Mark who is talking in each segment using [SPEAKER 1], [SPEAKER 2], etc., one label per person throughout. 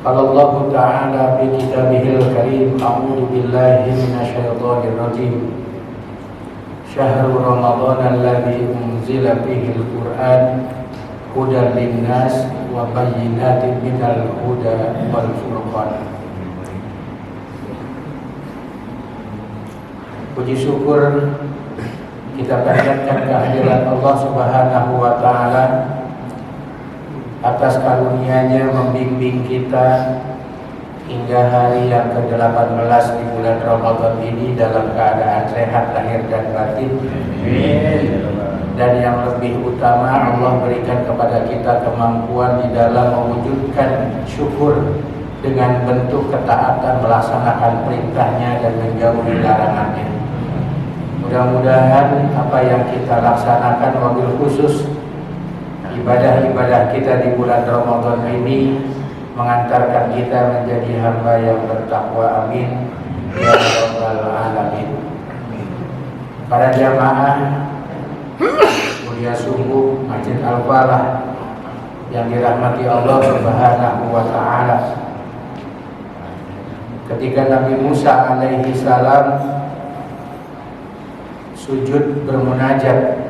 [SPEAKER 1] Qala Allah Ta'ala fi kitabihil karim, a'udzu billahi minasyaitonir rajim. Syahrul Ramadan alladzi unzila fihi al-Qur'an hudan linnas wa bayyinatin minal huda wal furqan. Puji syukur kita panjatkan kehadirat Allah Subhanahu wa Ta'ala atas karunia-Nya membimbing kita hingga hari yang ke-18 di bulan Ramadan ini dalam keadaan sehat lahir dan batin. Dan yang lebih utama, Allah berikan kepada kita kemampuan di dalam mewujudkan syukur dengan bentuk ketaatan, melaksanakan perintah-Nya dan menjauhi larangan-Nya. Mudah-mudahan apa yang kita laksanakan, wabil khusus ibadah-ibadah kita di bulan Ramadan ini mengantarkan kita menjadi hamba yang bertakwa. Amin ya rabbal alamin. Para jamaah mulia sungguh Masjid Al-Falah yang dirahmati Allah Subhanahu wa Ta'ala, ketika Nabi Musa alaihi salam sujud bermunajat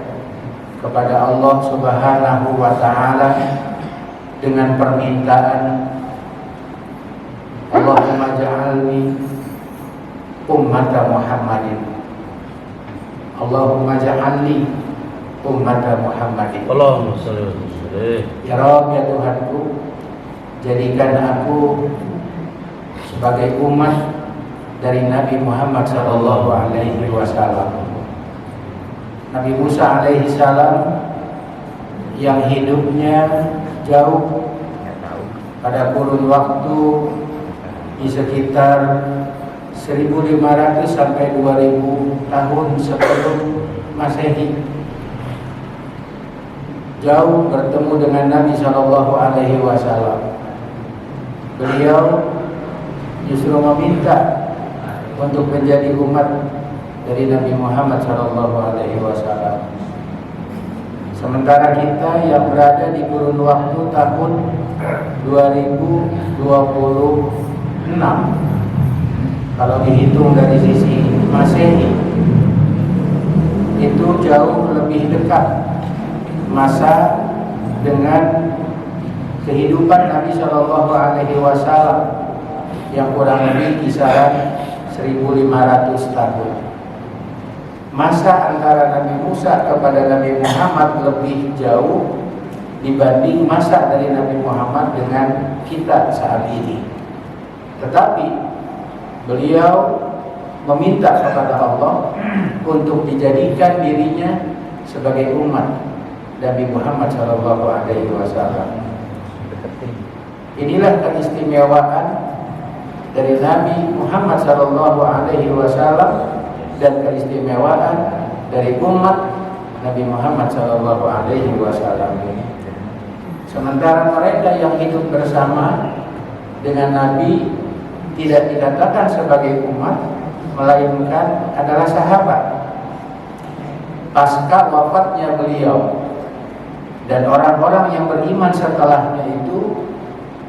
[SPEAKER 1] kepada Allah Subhanahu wa Ta'ala dengan permintaan, Allahumma ja'alni ummata Muhammadin, Allahumma ja'alni ummata Muhammadin.
[SPEAKER 2] Allahumma shalli wa sallim.
[SPEAKER 1] Ya Rabb, ya Tuhanku, jadikan aku sebagai umat dari Nabi Muhammad sallallahu alaihi wasallam. Nabi Musa alaihi salam yang hidupnya jauh pada kurun waktu di sekitar 1500 sampai 2000 tahun sebelum Masehi, jauh bertemu dengan Nabi sallallahu alaihi wasallam. Beliau justru meminta untuk menjadi umat dari Nabi Muhammad sallallahu alaihi wasallam. Sementara kita yang berada di kurun waktu tahun 2026, kalau dihitung dari sisi Masehi, itu jauh lebih dekat masa dengan kehidupan Nabi sallallahu alaihi wasallam yang kurang lebih kisaran 1500 tahun. Masa antara Nabi Musa kepada Nabi Muhammad lebih jauh dibanding masa dari Nabi Muhammad dengan kita saat ini. Tetapi beliau meminta kepada Allah untuk dijadikan dirinya sebagai umat Nabi Muhammad SAW. Inilah keistimewaan dari Nabi Muhammad SAW dan keistimewaan dari umat Nabi Muhammad SAW. Sementara mereka yang hidup bersama dengan Nabi tidak dikatakan sebagai umat, melainkan adalah sahabat. Pasca wafatnya beliau dan orang-orang yang beriman setelahnya itu,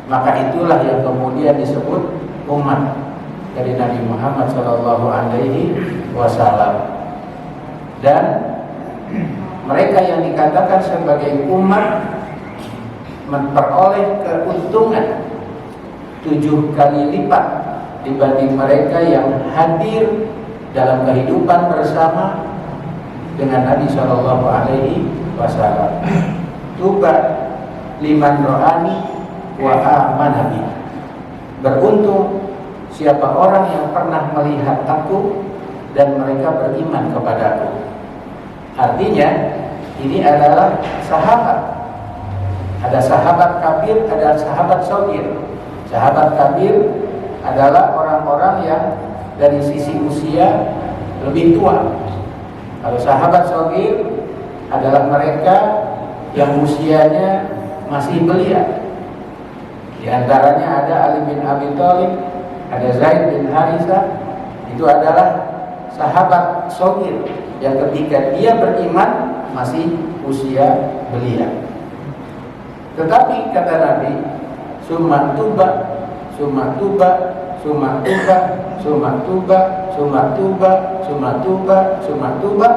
[SPEAKER 1] maka itulah yang kemudian disebut umat dari Nabi Muhammad SAW. Dan mereka yang dikatakan sebagai umat memperoleh keuntungan 7 kali lipat dibanding mereka yang hadir dalam kehidupan bersama dengan Nabi SAW. Tuba liman ro'ani wa amana bi. Beruntung siapa orang yang pernah melihat aku dan mereka beriman kepadaku. Artinya ini adalah sahabat. Ada sahabat kabir, ada sahabat shogir. Sahabat kabir adalah orang-orang yang dari sisi usia lebih tua. Kalau sahabat shogir adalah mereka yang usianya masih belia. Di antaranya ada Ali bin Abi Thalib, ada Zaid bin Harithah. Itu adalah sahabat shogir yang ketika dia beriman masih usia belia. Tetapi kata Nabi, summa tuba summa tuba, summa tuba, summa tuba, summa tuba, summa tuba, summa tuba,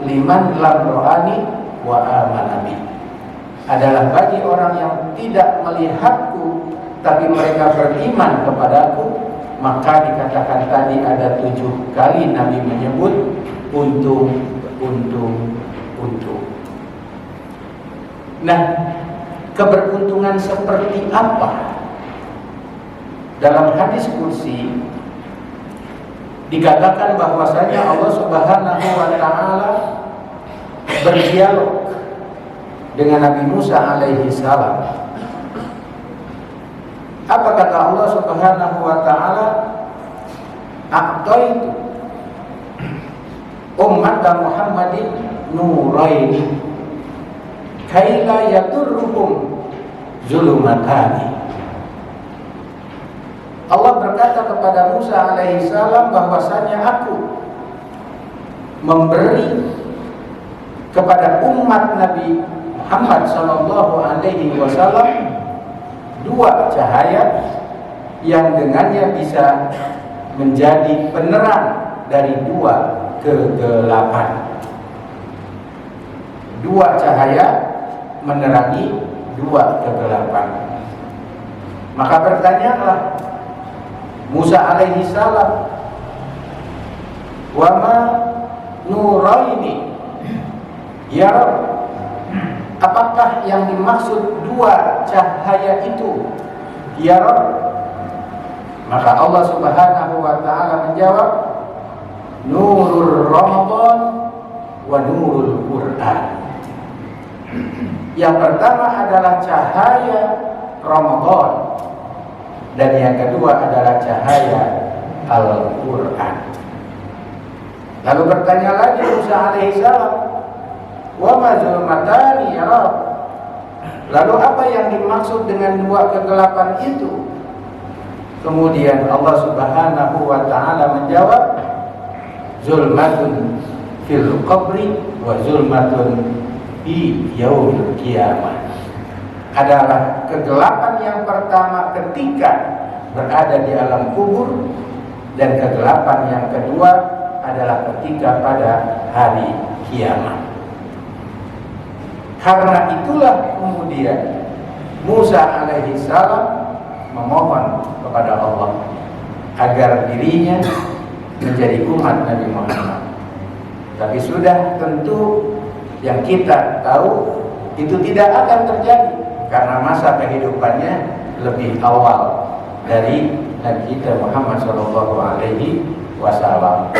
[SPEAKER 1] liman lam ro'ani wa amana bi. Adalah bagi orang yang tidak melihatku tapi mereka beriman kepadaku, maka dikatakan tadi ada 7 kali Nabi menyebut untung. Nah, keberuntungan seperti apa? Dalam hadis kursi dikatakan bahwasanya Allah Subhanahu wa taala berdialog dengan Nabi Musa alaihi salam. Apa kata Allah Subhanahu wa taala? A'taitu ummat Muhammadin nuraini kaila yaturruhum zulumatani. Allah berkata kepada Musa alaihi salam bahwasanya aku memberi kepada umat Nabi Muhammad sallallahu alaihi wasallam 2 cahaya yang dengannya bisa menjadi penerang dari 2 kegelapan. 2 cahaya menerangi 2 kegelapan. Maka bertanyalah Musa alaihi salam, wa ma nuraini ya Rabb, apakah yang dimaksud 2 cahaya itu ya Rabb? Maka Allah Subhanahu wa taala menjawab, nurul Ramadan wa nurul Quran. Yang pertama adalah cahaya Ramadan, dan yang kedua adalah cahaya Al-Quran. Lalu bertanya lagi Musa alaihi salam, wa ma zulmatani ya Rabb, lalu apa yang dimaksud dengan 2 kegelapan itu? Kemudian Allah Subhanahu wa taala menjawab, zulmatun fil qabri wa zulmatun fi yaumil qiyamah. Adalah kegelapan yang pertama ketika berada di alam kubur, dan kegelapan yang kedua adalah ketika pada hari kiamat. Karena itulah kemudian Musa alaihi salam memohon kepada Allah agar dirinya menjadi umat Nabi Muhammad. Tapi sudah tentu yang kita tahu itu tidak akan terjadi, karena masa kehidupannya lebih awal dari Nabi kita Muhammad sallallahu alaihi wasallam.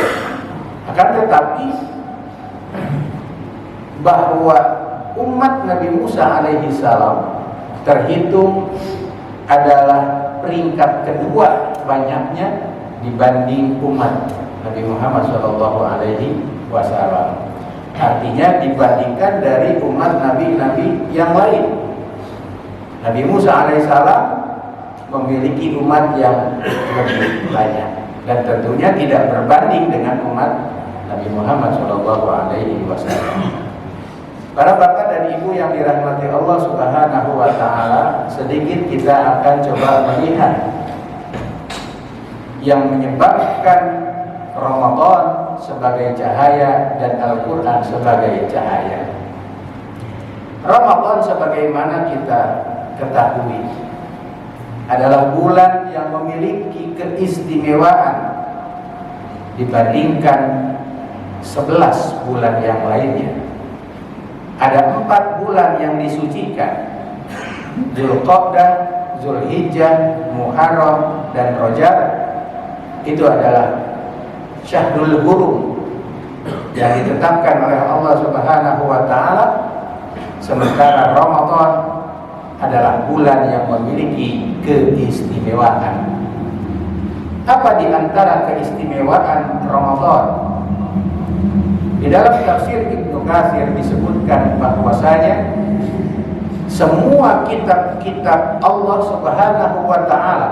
[SPEAKER 1] Akan tetapi bahwa umat Nabi Musa alaihi salam terhitung adalah peringkat kedua banyaknya dibanding umat Nabi Muhammad sallallahu alaihi wasallam. Artinya dibandingkan dari umat nabi-nabi yang lain. Nabi Musa alaihissalam memiliki umat yang lebih banyak, dan tentunya tidak berbanding dengan umat Nabi Muhammad SAW. Para bapak dan ibu yang dirahmati Allah Subhanahu wa taala, sedikit kita akan coba melihat yang menyebabkan Ramadan sebagai cahaya dan Al-Quran sebagai cahaya. Ramadan sebagaimana kita ketahui adalah bulan yang memiliki keistimewaan dibandingkan 11 bulan yang lainnya. Ada 4 bulan yang disucikan: Dzulqa'dah, Dzulhijjah, Muharram, dan Rajab. Itu adalah Syahrul Hurum yang ditetapkan oleh Allah Subhanahu wa taala. Sementara Ramadan adalah bulan yang memiliki keistimewaan. Apa di antara keistimewaan Ramadan? Di dalam tafsir Ibnu Katsir disebutkan bahwasanya semua kitab-kitab Allah Subhanahu wa taala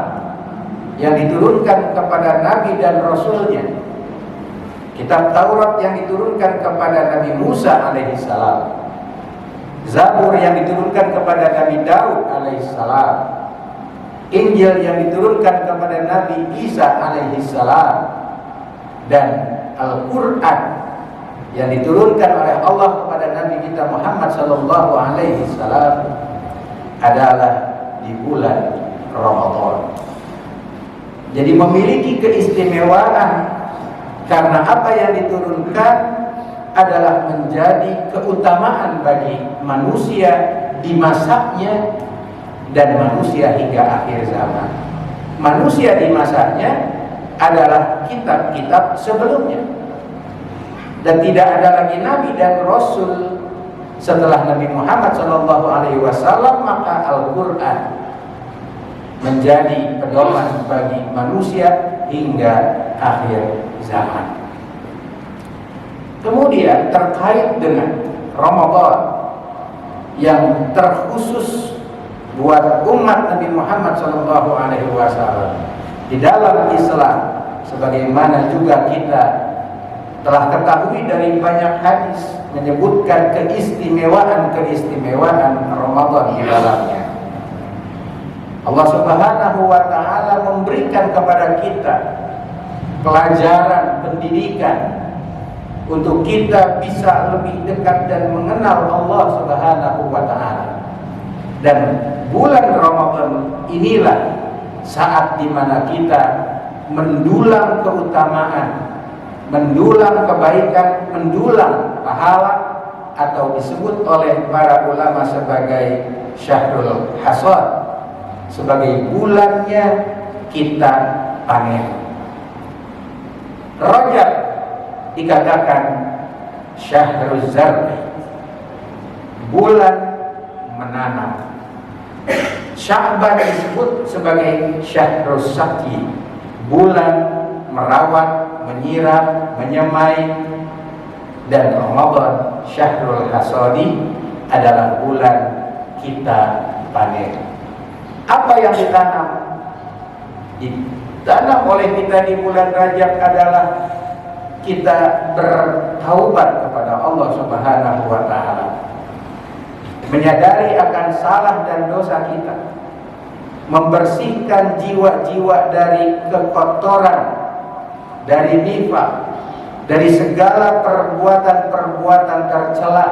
[SPEAKER 1] yang diturunkan kepada Nabi dan Rasulnya, kitab Taurat yang diturunkan kepada Nabi Musa alaihissalam, Zabur yang diturunkan kepada Nabi Daud alaihissalam, Injil yang diturunkan kepada Nabi Isa alaihissalam dan Al-Quran yang diturunkan oleh Allah kepada Nabi kita Muhammad sallallahu alaihi wasallam adalah di bulan Ramadan. Jadi memiliki keistimewaan karena apa yang diturunkan adalah menjadi keutamaan bagi manusia di masanya dan manusia hingga akhir zaman. Manusia di masanya adalah kitab-kitab sebelumnya, dan tidak ada lagi nabi dan rasul setelah Nabi Muhammad SAW, maka Al-Quran menjadi pedoman bagi manusia hingga akhir zaman. Kemudian terkait dengan Ramadan yang terkhusus buat umat Nabi Muhammad SAW di dalam Islam, sebagaimana juga kita telah ketahui dari banyak hadis menyebutkan keistimewaan Ramadan di dalamnya. Allah Subhanahu wa taala memberikan kepada kita pelajaran, pendidikan untuk kita bisa lebih dekat dan mengenal Allah Subhanahu wa taala. Dan bulan Ramadan inilah saat dimana kita mendulang keutamaan, mendulang kebaikan, mendulang pahala, atau disebut oleh para ulama sebagai Syahrul Hasad, sebagai bulannya kita panen. Rajab dikatakan Syahrul Zar'i, bulan menanam. Sya'ban disebut sebagai Syahrul Saqi, bulan merawat, menyiram, menyemai. Dan Ramadan Syahrul Hasadi adalah bulan kita panen. Apa yang ditanam? Ditanam oleh kita di bulan Rajab adalah kita bertaubat kepada Allah Subhanahu wa taala, menyadari akan salah dan dosa kita, membersihkan jiwa-jiwa dari kekotoran, dari nifaq, dari segala perbuatan-perbuatan tercela.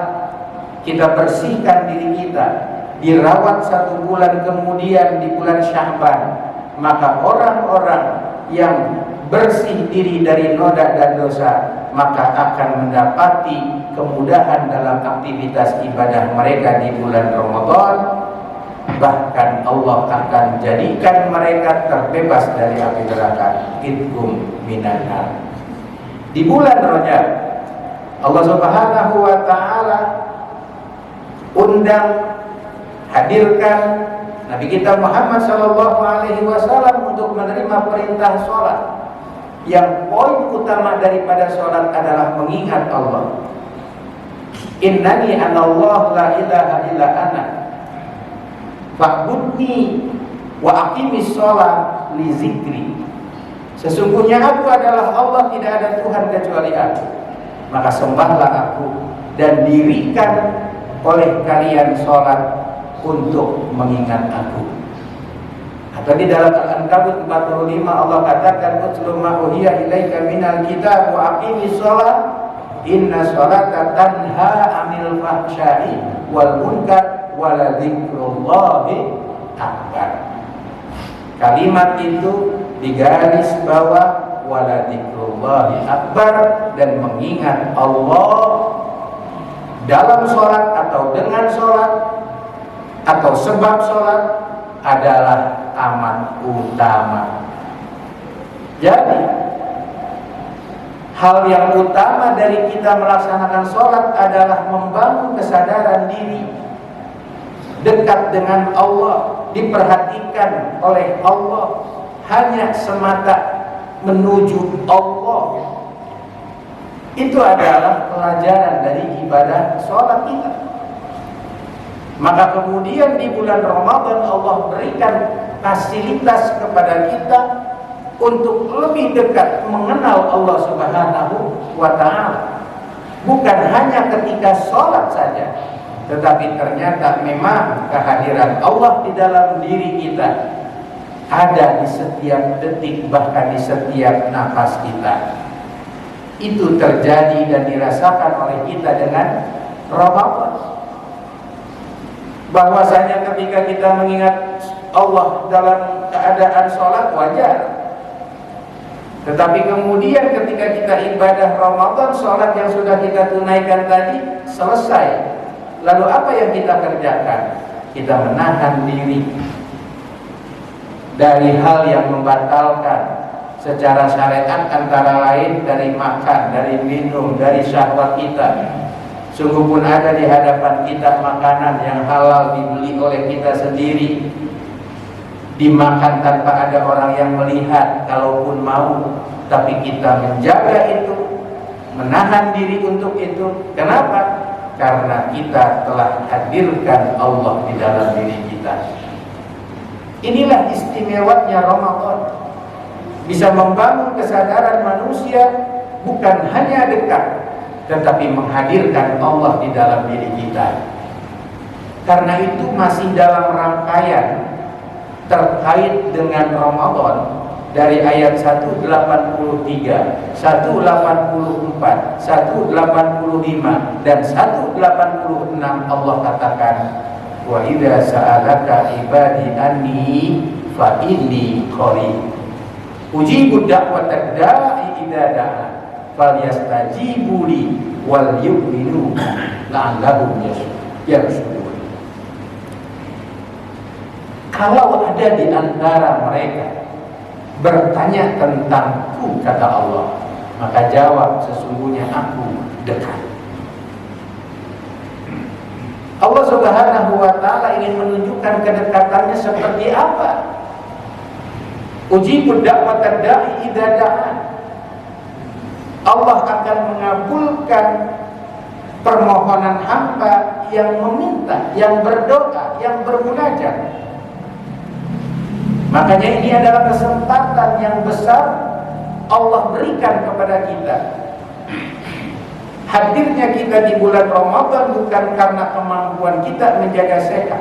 [SPEAKER 1] Kita bersihkan diri kita, dirawat 1 bulan kemudian di bulan Sya'ban. Maka orang-orang yang bersih diri dari noda dan dosa, maka akan mendapati kemudahan dalam aktivitas ibadah mereka di bulan Ramadan. Bahkan Allah akan jadikan mereka terbebas dari api neraka, itkum minan nar. Di bulan Rajab Allah Subhanahu wa taala undang, hadirkan Nabi kita Muhammad sallallahu alaihi wasallam untuk menerima perintah sholat, yang poin utama daripada sholat adalah mengingat Allah. Innani anallah la ilaha illa ana fa'budni wa aqimis sholat li zikri. Sesungguhnya aku adalah Allah, tidak ada Tuhan kecuali aku, maka sembahlah aku dan dirikan oleh kalian sholat untuk mengingat aku. Atau di dalam Al-Ankabut 45 Allah katakan, utlu ma uhiya ilaika minal kitab wa aqimis sholat inna sholata tanha 'anil fahsya'i wal munkar wa la dzikrullahi akbar. Kalimat itu digaris bawah wala dzikrullahi akbar, dan mengingat Allah dalam sholat atau dengan sholat atau sebab sholat adalah amat utama. Jadi hal yang utama dari kita melaksanakan sholat adalah membangun kesadaran diri, dekat dengan Allah, diperhatikan oleh Allah, hanya semata menuju Allah. Itu adalah pelajaran dari ibadah sholat kita. Maka kemudian di bulan Ramadan Allah berikan fasilitas kepada kita untuk lebih dekat mengenal Allah Subhanahu wa taala. Bukan hanya ketika sholat saja, tetapi ternyata memang kehadiran Allah di dalam diri kita ada di setiap detik, bahkan di setiap nafas kita. Itu terjadi dan dirasakan oleh kita dengan Ramadan. Bahwasanya ketika kita mengingat Allah dalam keadaan sholat wajar, tetapi kemudian ketika kita ibadah Ramadan, sholat yang sudah kita tunaikan tadi selesai, lalu apa yang kita kerjakan? Kita menahan diri dari hal yang membatalkan secara syariat, antara lain dari makan, dari minum, dari syahwat kita. Sungguh pun ada di hadapan kita makanan yang halal dibeli oleh kita sendiri, dimakan tanpa ada orang yang melihat, kalaupun mau, tapi kita menjaga itu, menahan diri untuk itu. Kenapa? Karena kita telah hadirkan Allah di dalam diri kita. Inilah istimewanya Ramadan, bisa membangun kesadaran manusia bukan hanya dekat, tetapi menghadirkan Allah di dalam diri kita. Karena itu masih dalam rangkaian terkait dengan Ramadan, dari ayat 183, 184, 185 dan 186 Allah katakan, wa idza sa'alaka ibadi anni fa inni qarib ujibu da'watad da'i idza da'a falyastajibu li wal yu'minu la'allahum yarshudun. Kalau ada di antara mereka bertanya tentangku, kata Allah, maka jawab, sesungguhnya aku dekat. Allah Subhanahu wa ta'ala ingin menunjukkan kedekatannya seperti apa. Ujibud da'watad da'i idza da'an. Allah akan mengabulkan permohonan hamba yang meminta, yang berdoa, yang bermunajat. Makanya ini adalah kesempatan yang besar Allah berikan kepada kita. Hadirnya kita di bulan Ramadan bukan karena kemampuan kita menjaga sehat,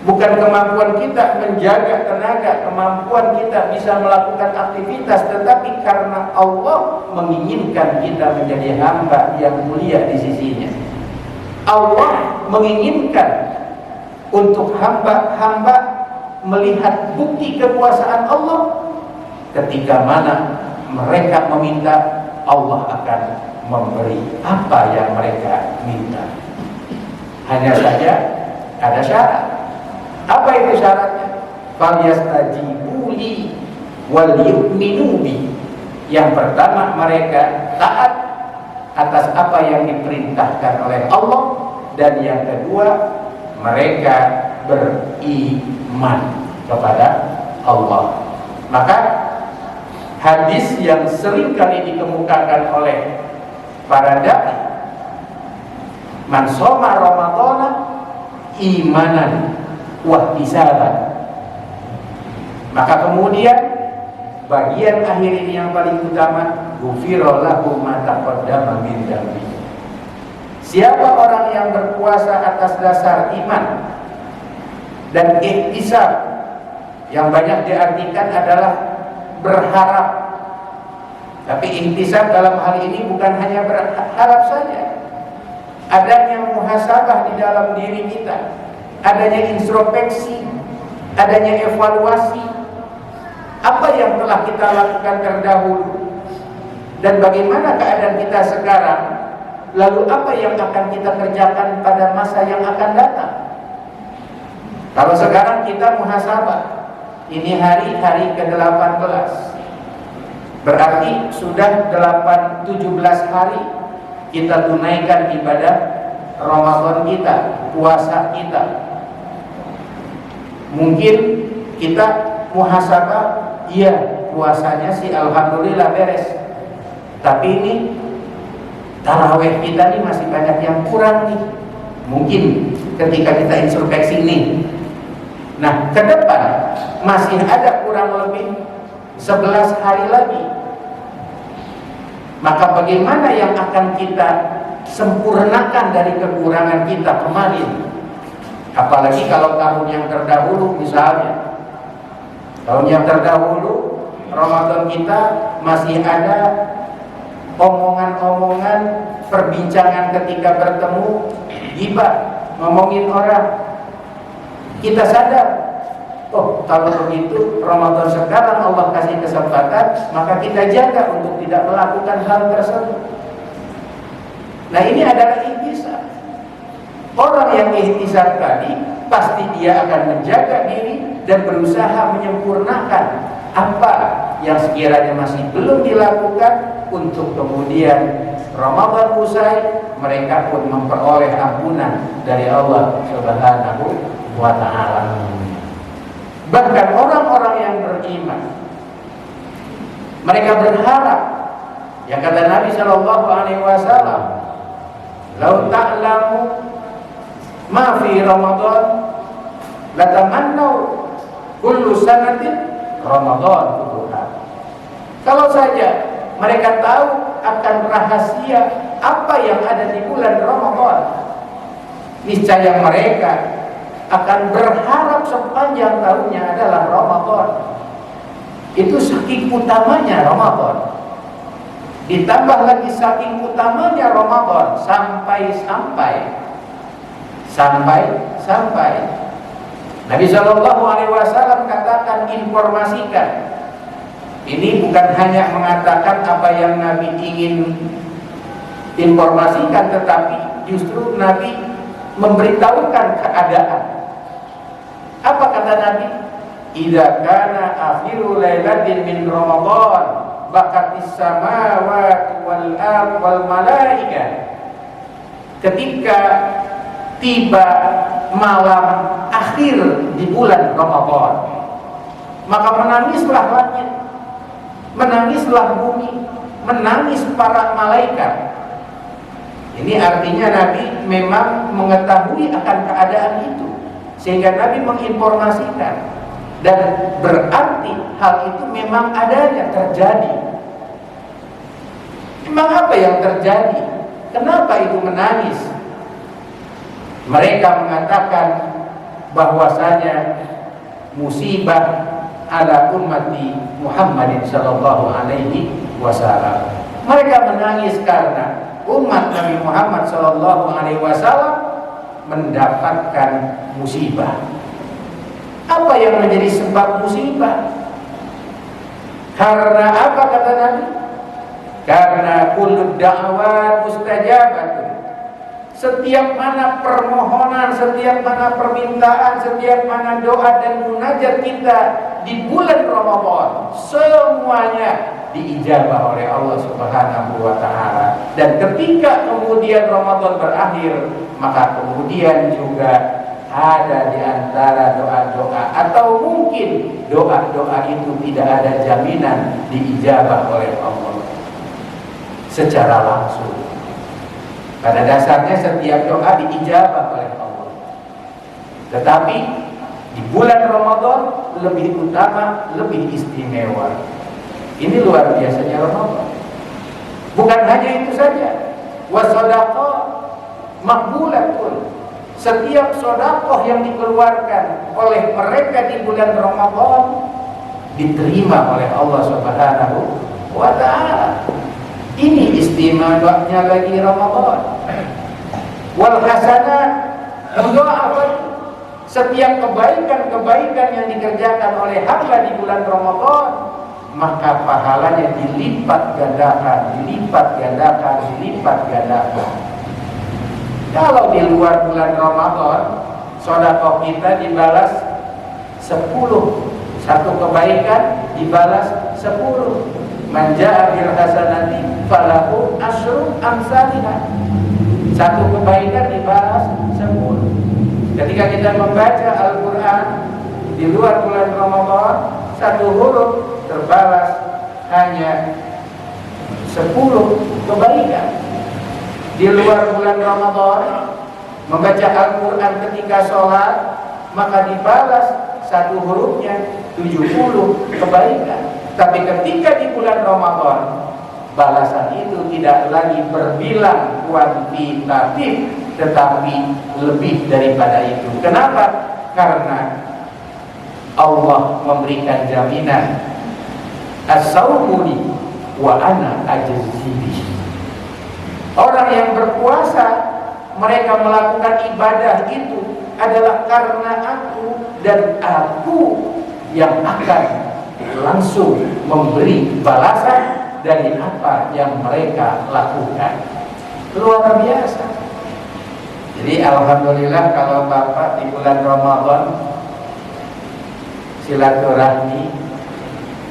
[SPEAKER 1] bukan kemampuan kita menjaga tenaga, kemampuan kita bisa melakukan aktivitas, tetapi karena Allah menginginkan kita menjadi hamba yang mulia di sisinya. Allah menginginkan untuk hamba-hamba melihat bukti kekuasaan Allah. Ketika mana mereka meminta, Allah akan memberi apa yang mereka minta. Hanya saja ada syarat. Apa itu syaratnya? Falyastajibu li wal yu'minu bi. Yang pertama, mereka taat atas apa yang diperintahkan oleh Allah, dan yang kedua, mereka beriman kepada Allah. Maka hadis yang sering kali dikemukakan oleh para dai, man shoma ramadhana imanan wa ihtisaban, maka kemudian bagian akhir ini yang paling utama, ghufira lahu ma taqaddama min dzambi. Siapa orang yang berpuasa atas dasar iman dan ihtisab, yang banyak diartikan adalah berharap. Tapi ihtisab dalam hal ini bukan hanya berharap saja, adanya muhasabah di dalam diri kita, adanya introspeksi, adanya evaluasi apa yang telah kita lakukan terdahulu dan bagaimana keadaan kita sekarang, lalu apa yang akan kita kerjakan pada masa yang akan datang. Kalau sekarang kita muhasabah, ini hari ke-18, berarti sudah 17 hari kita tunaikan ibadah Ramadan kita, puasa kita. Mungkin kita muhasabah, iya puasanya sih alhamdulillah beres, tapi ini tarawih kita nih masih banyak yang kurang nih. Mungkin ketika kita introspeksi nih, nah ke depan masih ada kurang lebih 11 hari lagi. Maka bagaimana yang akan kita sempurnakan dari kekurangan kita kemarin? Apalagi kalau tahun yang terdahulu misalnya Tahun yang terdahulu Ramadan kita masih ada omongan-omongan, perbincangan ketika bertemu, ghibah, ngomongin orang. Kita sadar, oh kalau begitu Ramadan sekarang Allah kasih kesempatan, maka kita jaga untuk tidak melakukan hal tersebut. Nah ini adalah ihtisab. Orang yang ihtisab tadi pasti dia akan menjaga diri dan berusaha menyempurnakan apa yang sekiranya masih belum dilakukan, untuk kemudian Ramadan usai mereka pun memperoleh ampunan dari Allah Subhanahu wa ta'ala. Bahkan orang-orang yang beriman, mereka berharap, yang kata Nabi Shallallahu Alaihi Wasallam, "Lau ta'lamu ma fi Ramadan, latamannau kullu sanatin Ramadan." Kalau saja mereka tahu akan rahasia apa yang ada di bulan Ramadan, niscaya mereka akan berharap sepanjang tahunnya adalah Ramadan. Itu saking utamanya Ramadan. Ditambah lagi saking utamanya Ramadan sampai Nabi Shallallahu Alaihi Wasallam katakan, informasikan. Ini bukan hanya mengatakan apa yang Nabi ingin informasikan, tetapi justru Nabi memberitahukan keadaan. Apa kata Nabi? Idza kana akhiru lailatin min Ramadan baqatis samawati wal ardh wal malaika. Ketika tiba malam akhir di bulan Ramadan, maka menangislah langit, menangislah bumi, menangis para malaikat. Ini artinya Nabi memang mengetahui akan keadaan itu, sehingga Nabi menginformasikan, dan berarti hal itu memang adanya, terjadi. Memang apa yang terjadi? Kenapa itu menangis? Mereka mengatakan bahwasanya musibah ala ummati Muhammadin sallallahu alaihi wasallam. Mereka menangis karena umat Nabi Muhammad sallallahu alaihi wasallam mendapatkan musibah. Apa yang menjadi sebab musibah? Karena apa kata Nabi? Karena kullu da'wat mustajabatun. Setiap mana permohonan, setiap mana permintaan, setiap mana doa dan munajat kita di bulan Ramadan, semuanya diijabah oleh Allah Subhanahu wa ta'ala. Dan ketika kemudian Ramadan berakhir, maka kemudian juga ada di antara doa-doa, atau mungkin doa-doa itu tidak ada jaminan diijabah oleh Allah secara langsung. Pada dasarnya setiap doa diijabah oleh Allah, tetapi di bulan Ramadan lebih utama, lebih istimewa. Ini luar biasanya Ramadan. Bukan hanya itu saja, wasadaqah makbulatun. Setiap sedekah yang dikeluarkan oleh mereka di bulan Ramadan diterima oleh Allah Subhanahu wa ta'ala. Ini istimewanya lagi Ramadan. Wal hasanat mudha'afat. Setiap kebaikan-kebaikan yang dikerjakan oleh hamba di bulan Ramadan, maka pahalanya dilipat gandakan, dilipat gandakan, dilipat gandakan. Kalau di luar bulan Ramadan, sedekah kita dibalas 10. Satu kebaikan dibalas 10. Man jaa bil hasanati falahu asyru amsalihah. Satu kebaikan dibalas 10. Ketika kita membaca Al-Quran di luar bulan Ramadan, satu huruf terbalas hanya 10 kebaikan. Di luar bulan Ramadan membaca Al-Quran ketika sholat, maka dibalas satu hurufnya 70 kebaikan. Tapi ketika di bulan Ramadan, balasan itu tidak lagi berbilang kuantitatif, tetapi lebih daripada itu. Kenapa? Karena Allah memberikan jaminan, as-saumu li wa ana ajzi bihi. Orang yang berpuasa, mereka melakukan ibadah itu adalah karena aku, dan aku yang akan langsung memberi balasan dari apa yang mereka lakukan. Luar biasa. Jadi alhamdulillah kalau Bapak di bulan Ramadan silaturahmi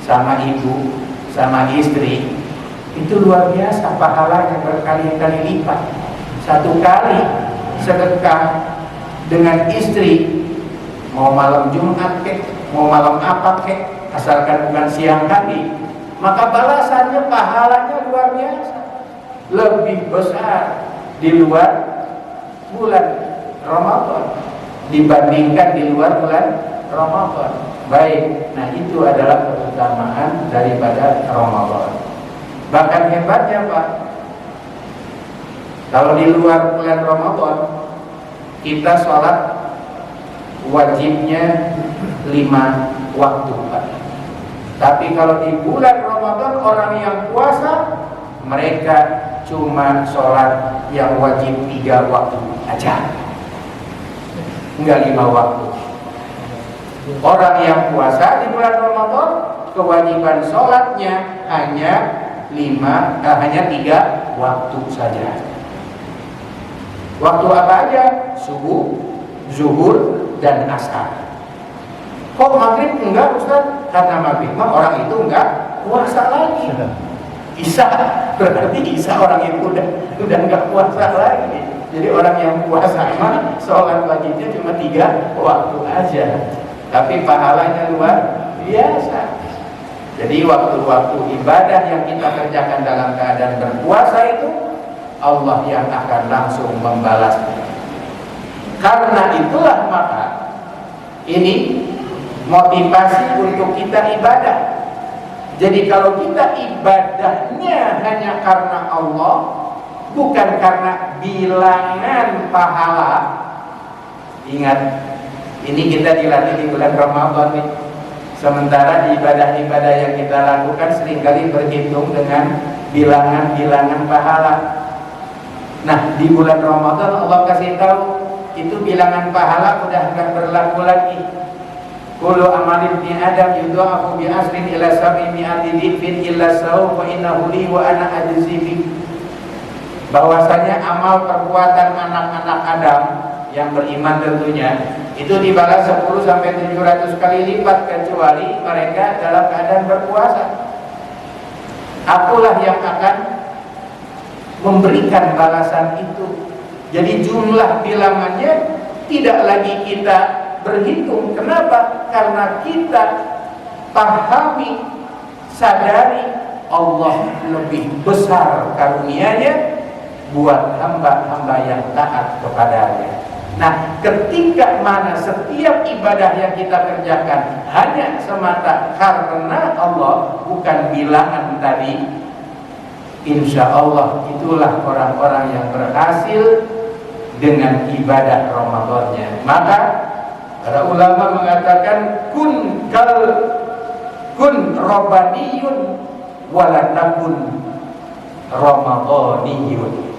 [SPEAKER 1] sama ibu, sama istri, itu luar biasa, pahalanya berkali-kali lipat. Satu kali sedekah dengan istri, mau malam Jumat kek, mau malam apa kek, asalkan bukan siang hari, maka balasannya, pahalanya luar biasa, lebih besar di luar bulan Ramadan dibandingkan di luar bulan Ramadan. Baik, nah itu adalah keutamaan daripada Ramadan. Bahkan hebatnya Pak, kalau di luar bulan Ramadan kita sholat wajibnya 5 waktu Pak. Tapi kalau di bulan Ramadan orang yang puasa, mereka cuma sholat yang wajib 3 waktu aja, enggak 5 waktu. Orang yang puasa di bulan Ramadan, kewajiban sholatnya hanya 3 waktu saja. Waktu apa aja? Subuh, zuhur, dan asar. Kok maghrib enggak Ustaz? Karena maghrib mah orang itu enggak puasa lagi. Isya, berarti Isya orang itu udah enggak puasa lagi. Jadi orang yang puasa mah sholat wajibnya cuma 3 waktu aja, tapi pahalanya luar biasa. Jadi waktu-waktu ibadah yang kita kerjakan dalam keadaan berpuasa itu, Allah yang akan langsung membalasnya. Karena itulah maka ini motivasi untuk kita ibadah. Jadi kalau kita ibadahnya hanya karena Allah, bukan karena bilangan pahala. Ingat, ini kita dilatih di bulan Ramadan nih. Sementara di ibadah-ibadah yang kita lakukan seringkali berhitung dengan bilangan-bilangan pahala. Nah, di bulan Ramadan Allah kasih tahu itu bilangan pahala udah enggak berlaku lagi. Kullu amali ibni Adam yudha'afu bi asrin ila 700 dhifin illa saum wa innahu li wa ana ajzi bi. Bahwasanya amal perbuatan anak-anak Adam yang beriman tentunya itu dibalas 10 sampai 700 kali lipat, kecuali mereka dalam keadaan berpuasa. Akulah yang akan memberikan balasan itu. Jadi jumlah bilangannya tidak lagi kita berhitung. Kenapa? Karena kita pahami, sadari Allah lebih besar karunia-Nya buat hamba-hamba yang taat kepadanya. Nah, ketika mana setiap ibadah yang kita kerjakan hanya semata karena Allah, bukan bilangan tadi, insya Allah itulah orang-orang yang berhasil dengan ibadah Ramadannya. Maka para ulama mengatakan kun rabbaniyun wala takun ramadaniyun.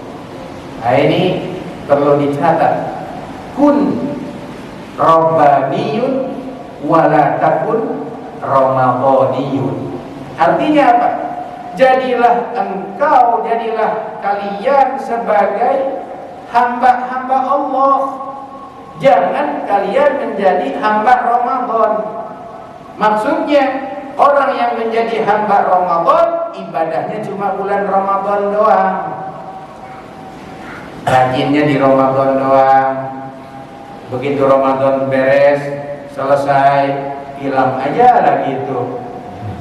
[SPEAKER 1] Nah, ini perlu dicatat. Kun rabbaniyun wala takun ramadaniyun. Artinya apa? Jadilah engkau, jadilah kalian sebagai hamba-hamba Allah. Jangan kalian menjadi hamba Ramadan. Maksudnya orang yang menjadi hamba Ramadan, ibadahnya cuma bulan Ramadan doang, rajinnya di Ramadan doang. Begitu Ramadan beres, selesai, hilang aja lagi itu.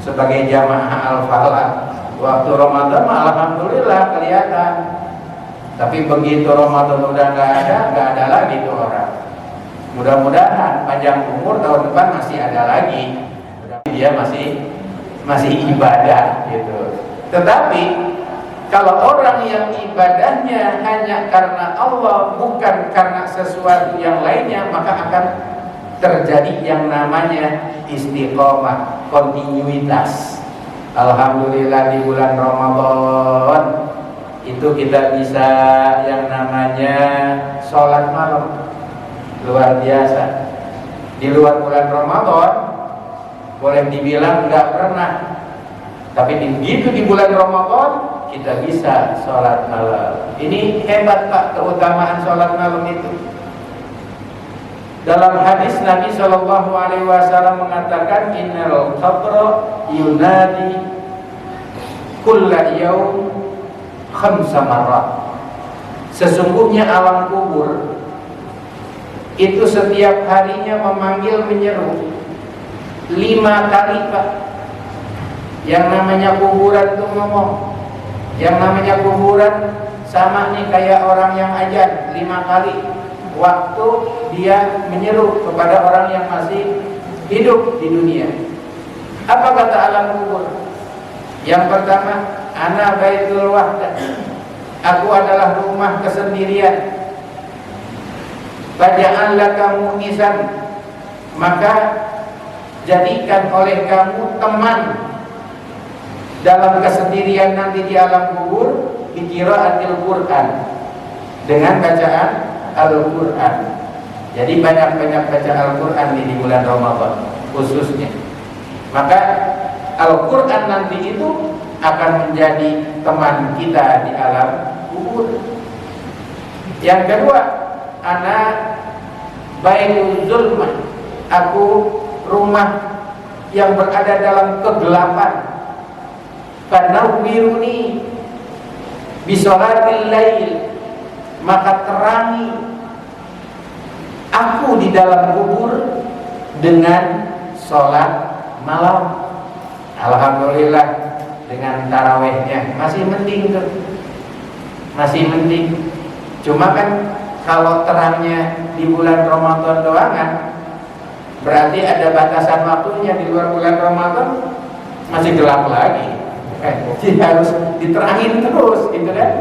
[SPEAKER 1] Sebagai jamaah Al-Falah, waktu Ramadan alhamdulillah kelihatan. Tapi begitu Ramadan udah nggak ada lagi tuh orang. Mudah-mudahan panjang umur, tahun depan masih ada lagi. Dia masih ibadah gitu. Tetapi kalau orang yang ibadahnya hanya karena Allah, bukan karena sesuatu yang lainnya, maka akan terjadi yang namanya istiqomah, kontinuitas. Alhamdulillah di bulan Ramadan itu kita bisa yang namanya sholat malam, luar biasa. Di luar bulan Ramadan boleh dibilang nggak pernah, tapi begitu di bulan Ramadan kita bisa sholat malam. Ini hebat Pak, keutamaan sholat malam itu. Dalam hadis Nabi Shallallahu Alaihi Wasallam mengatakan, Innal qabra yunadi kulla yaum khamsa marrat. Sesungguhnya alam kubur itu setiap harinya memanggil menyeru 5 kali Pak. Yang namanya kuburan itu ngomong. Yang namanya kuburan sama nih kayak orang yang ajan 5 kali. Waktu dia menyeru kepada orang yang masih hidup di dunia. Apa kata alam kubur? Yang pertama, ana baitul wahdah. Aku adalah rumah kesendirian. Faja'al laka mu'isan, maka jadikan oleh kamu teman dalam kesendirian nanti di alam kubur, biqiraatil Quran, dengan bacaan Al-Quran. Jadi banyak-banyak baca Al-Quran di bulan Ramadan khususnya. Maka Al-Quran nanti itu akan menjadi teman kita di alam kubur. Yang kedua, ana baitul zulmah. Aku rumah yang berada dalam kegelapan. Fanawwiruni bisolatil lail, maka terangi aku di dalam kubur dengan sholat malam. Alhamdulillah dengan tarawehnya masih mending tuh, masih mending. Cuma kan kalau terangnya di bulan Ramadan doangan, berarti ada batasan waktunya. Di luar bulan Ramadan masih gelap lagi. Jadi harus diterangin terus, gitu kan?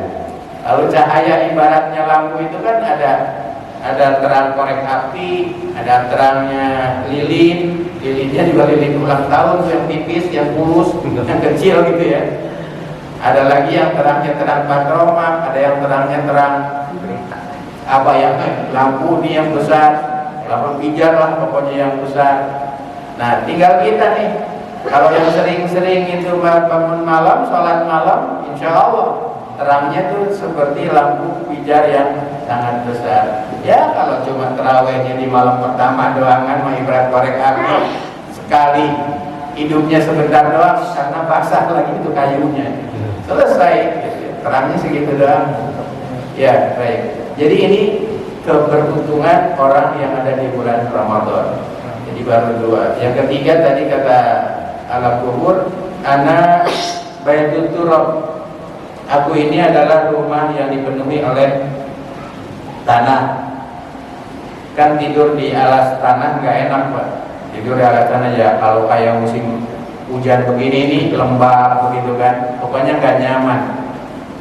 [SPEAKER 1] Kalau cahaya ibaratnya lampu itu kan ada terang korek api, ada terangnya lilin, lilinnya juga lilin ulang tahun yang tipis, yang mulus, yang kecil gitu ya. Ada lagi yang terangnya terang patromak, ada yang terangnya terang apa ya, lampu ini yang besar, lampu pijar lah pokoknya yang besar. Nah tinggal kita nih, kalau yang sering-sering itu bangun malam, sholat malam, insya Allah terangnya tuh seperti lampu pijar yang sangat besar. Ya kalau cuma terawihnya di malam pertama doangan mah ibarat korek api, sekali hidupnya sebentar doang karena basah lagi itu kayunya, selesai gitu. Terangnya segitu doang. Ya baik. Jadi ini keberuntungan orang yang ada di bulan Ramadan. Jadi baru 2. Yang ketiga tadi kata alam kubur, ana baitul turab. Aku ini adalah rumah yang dipenuhi oleh tanah. Kan tidur di alas tanah nggak enak Pak. Tidur di alas tanah ya kalau kayak musim hujan begini nih, lembab begitu kan, pokoknya nggak nyaman.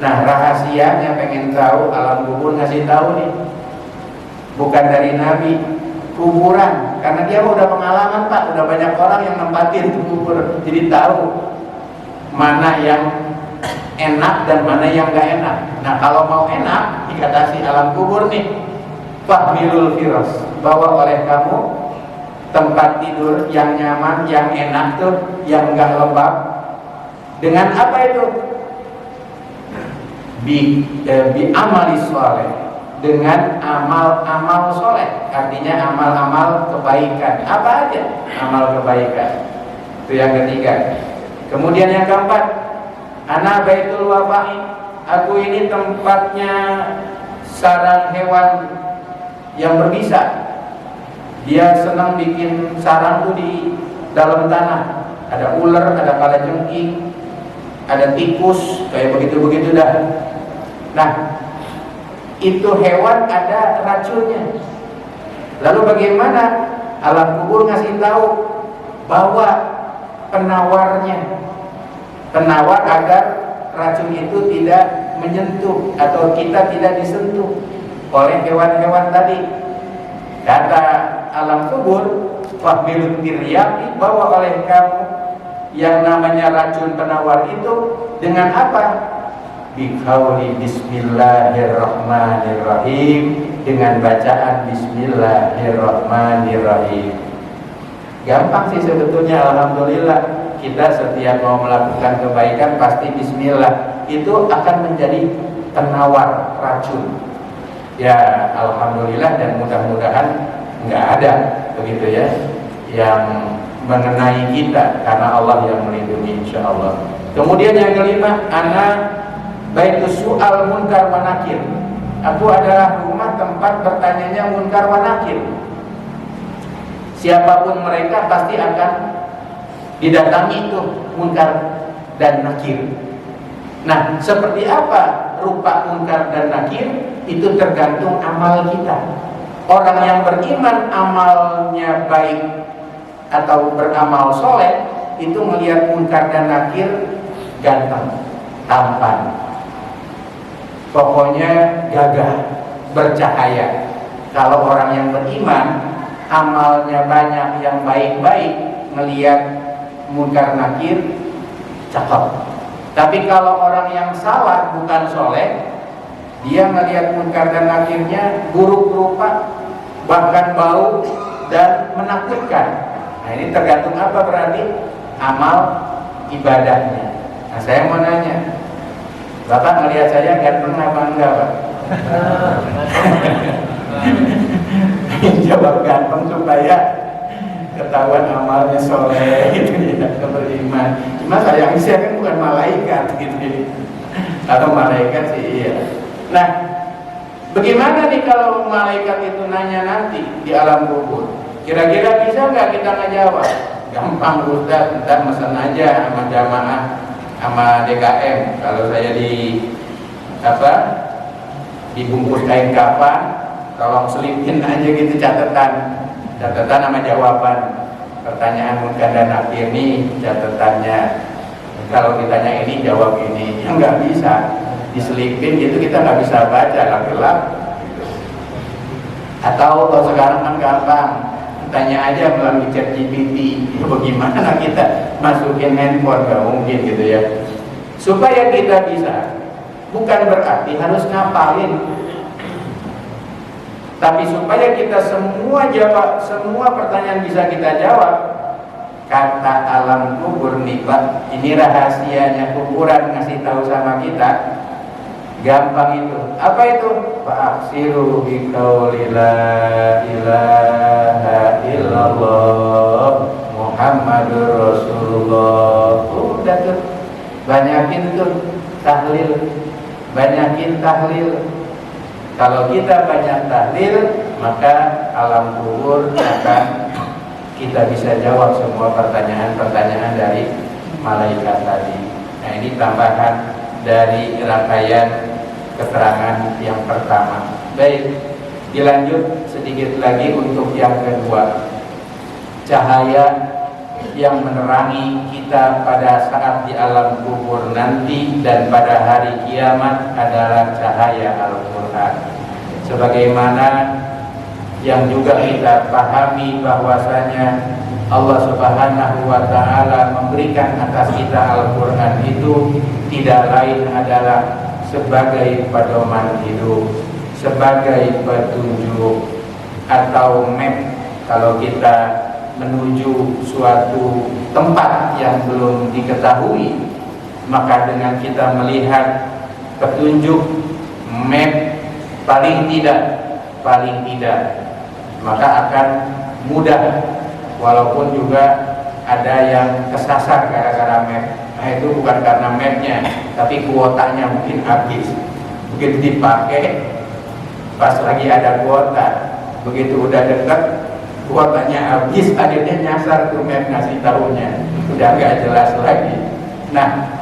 [SPEAKER 1] Nah rahasianya pengen tahu, alam kubur ngasih tahu nih, bukan dari Nabi, kuburan, karena dia udah pengalaman Pak, udah banyak orang yang nempatin kubur, jadi tahu mana yang enak dan mana yang gak enak. Nah kalau mau enak dikasih alam kubur nih, fahmilul firas, bawa oleh kamu tempat tidur yang nyaman, yang enak tuh, yang gak lembab. Dengan apa itu? Bi amali soleh, dengan amal soleh, artinya amal-amal kebaikan. Apa aja amal kebaikan? Itu yang ketiga. Kemudian yang keempat, ana baitul wafa'i. Aku ini tempatnya sarang hewan yang berbisa. Dia senang bikin sarang tuh di dalam tanah. Ada ular, ada kalajengking, ada tikus, kayak begitu-begitu dah. Nah, itu hewan ada racunnya. Lalu bagaimana? Alam kubur ngasih tahu, bawa penawarnya, penawar agar racun itu tidak menyentuh atau kita tidak disentuh oleh hewan-hewan tadi. Kata alam kubur, wahmilut tiryaki, bawa oleh kamu yang namanya racun penawar itu dengan apa? Biqauli bismillahirrahmanirrahim, dengan bacaan bismillahirrahmanirrahim. Gampang sih sebetulnya, alhamdulillah. Kita setiap mau melakukan kebaikan pasti bismillah. Itu akan menjadi penawar racun. Ya alhamdulillah, dan mudah-mudahan nggak ada begitu ya yang mengenai kita, karena Allah yang melindungi insyaallah. Kemudian yang kelima, ana baitus su'al munkar wa nakir. Aku adalah rumah tempat bertanyanya munkar wa nakir. Siapapun mereka pasti akan didatangi itu munkar dan nakir. Nah, seperti apa rupa munkar dan nakir? Itu tergantung amal kita. Orang yang beriman amalnya baik atau beramal soleh, itu melihat munkar dan nakir ganteng, tampan, pokoknya gagah, bercahaya. Kalau orang yang beriman amalnya banyak yang baik-baik, melihat munkar nakir cakep. Tapi kalau orang yang salah bukan soleh, dia melihat munkar dan nakirnya buruk rupa, bahkan bau dan menakutkan. Nah ini tergantung apa berarti? Amal ibadahnya. Nah saya mau nanya, Bapak melihat saya ganteng apa enggak, Pak? Jawab ganteng supaya ketahuan amalnya soleh gitu ya, beriman. Cuma sayang saya kan bukan malaikat gitu ya. Atau malaikat sih iya. Nah, bagaimana nih kalau malaikat itu nanya nanti di alam kubur? Kira-kira bisa nggak kita ngejawab? Gampang Ustaz, ntar mesen aja sama jamaah, sama DKM. Kalau saya dibungkus kain kafan, tolong selipin aja gitu catatan sama jawaban pertanyaan munkar dan nakir nih, catatannya. Kalau ditanya ini jawab ini, ya nggak bisa diselipin gitu, kita nggak bisa baca gelap. Atau kalau sekarang kan gampang, tanya aja melalui ChatGPT. Ya bagaimana kita masukin handphone, nggak mungkin gitu ya. Supaya kita bisa, bukan berarti harus ngapalin, tapi supaya kita semua pertanyaan bisa kita jawab. Kata alam kubur nih Pak, ini rahasianya kuburan ngasih tahu sama kita. Gampang itu. Apa itu? Fa'aksiru biqauli la ilaha illallah Muhammadur Rasulullah. Udah tuh, banyakin tuh tahlil, banyakin tahlil. Kalau kita banyak tahlil, maka alam kubur akan kita bisa jawab semua pertanyaan-pertanyaan dari malaikat tadi. Nah ini tambahan dari rangkaian keterangan yang pertama. Baik, dilanjut sedikit lagi untuk yang kedua. Cahaya yang menerangi kita pada saat di alam kubur nanti dan pada hari kiamat adalah cahaya Al-Quran. Sebagaimana yang juga kita pahami bahwasanya Allah Subhanahu wa Ta'ala memberikan atas kita Al-Quran itu tidak lain adalah sebagai pedoman hidup, sebagai petunjuk atau map kalau kita menuju suatu tempat yang belum diketahui, maka dengan kita melihat petunjuk map paling tidak maka akan mudah, walaupun juga ada yang kesasar gara-gara map. Nah itu bukan karena mapnya, tapi kuotanya mungkin habis. Begitu dipakai pas lagi ada kuota, begitu udah dekat kuotanya habis, akhirnya nyasar tuh map ngasih tahunya, udah gak jelas lagi. Nah,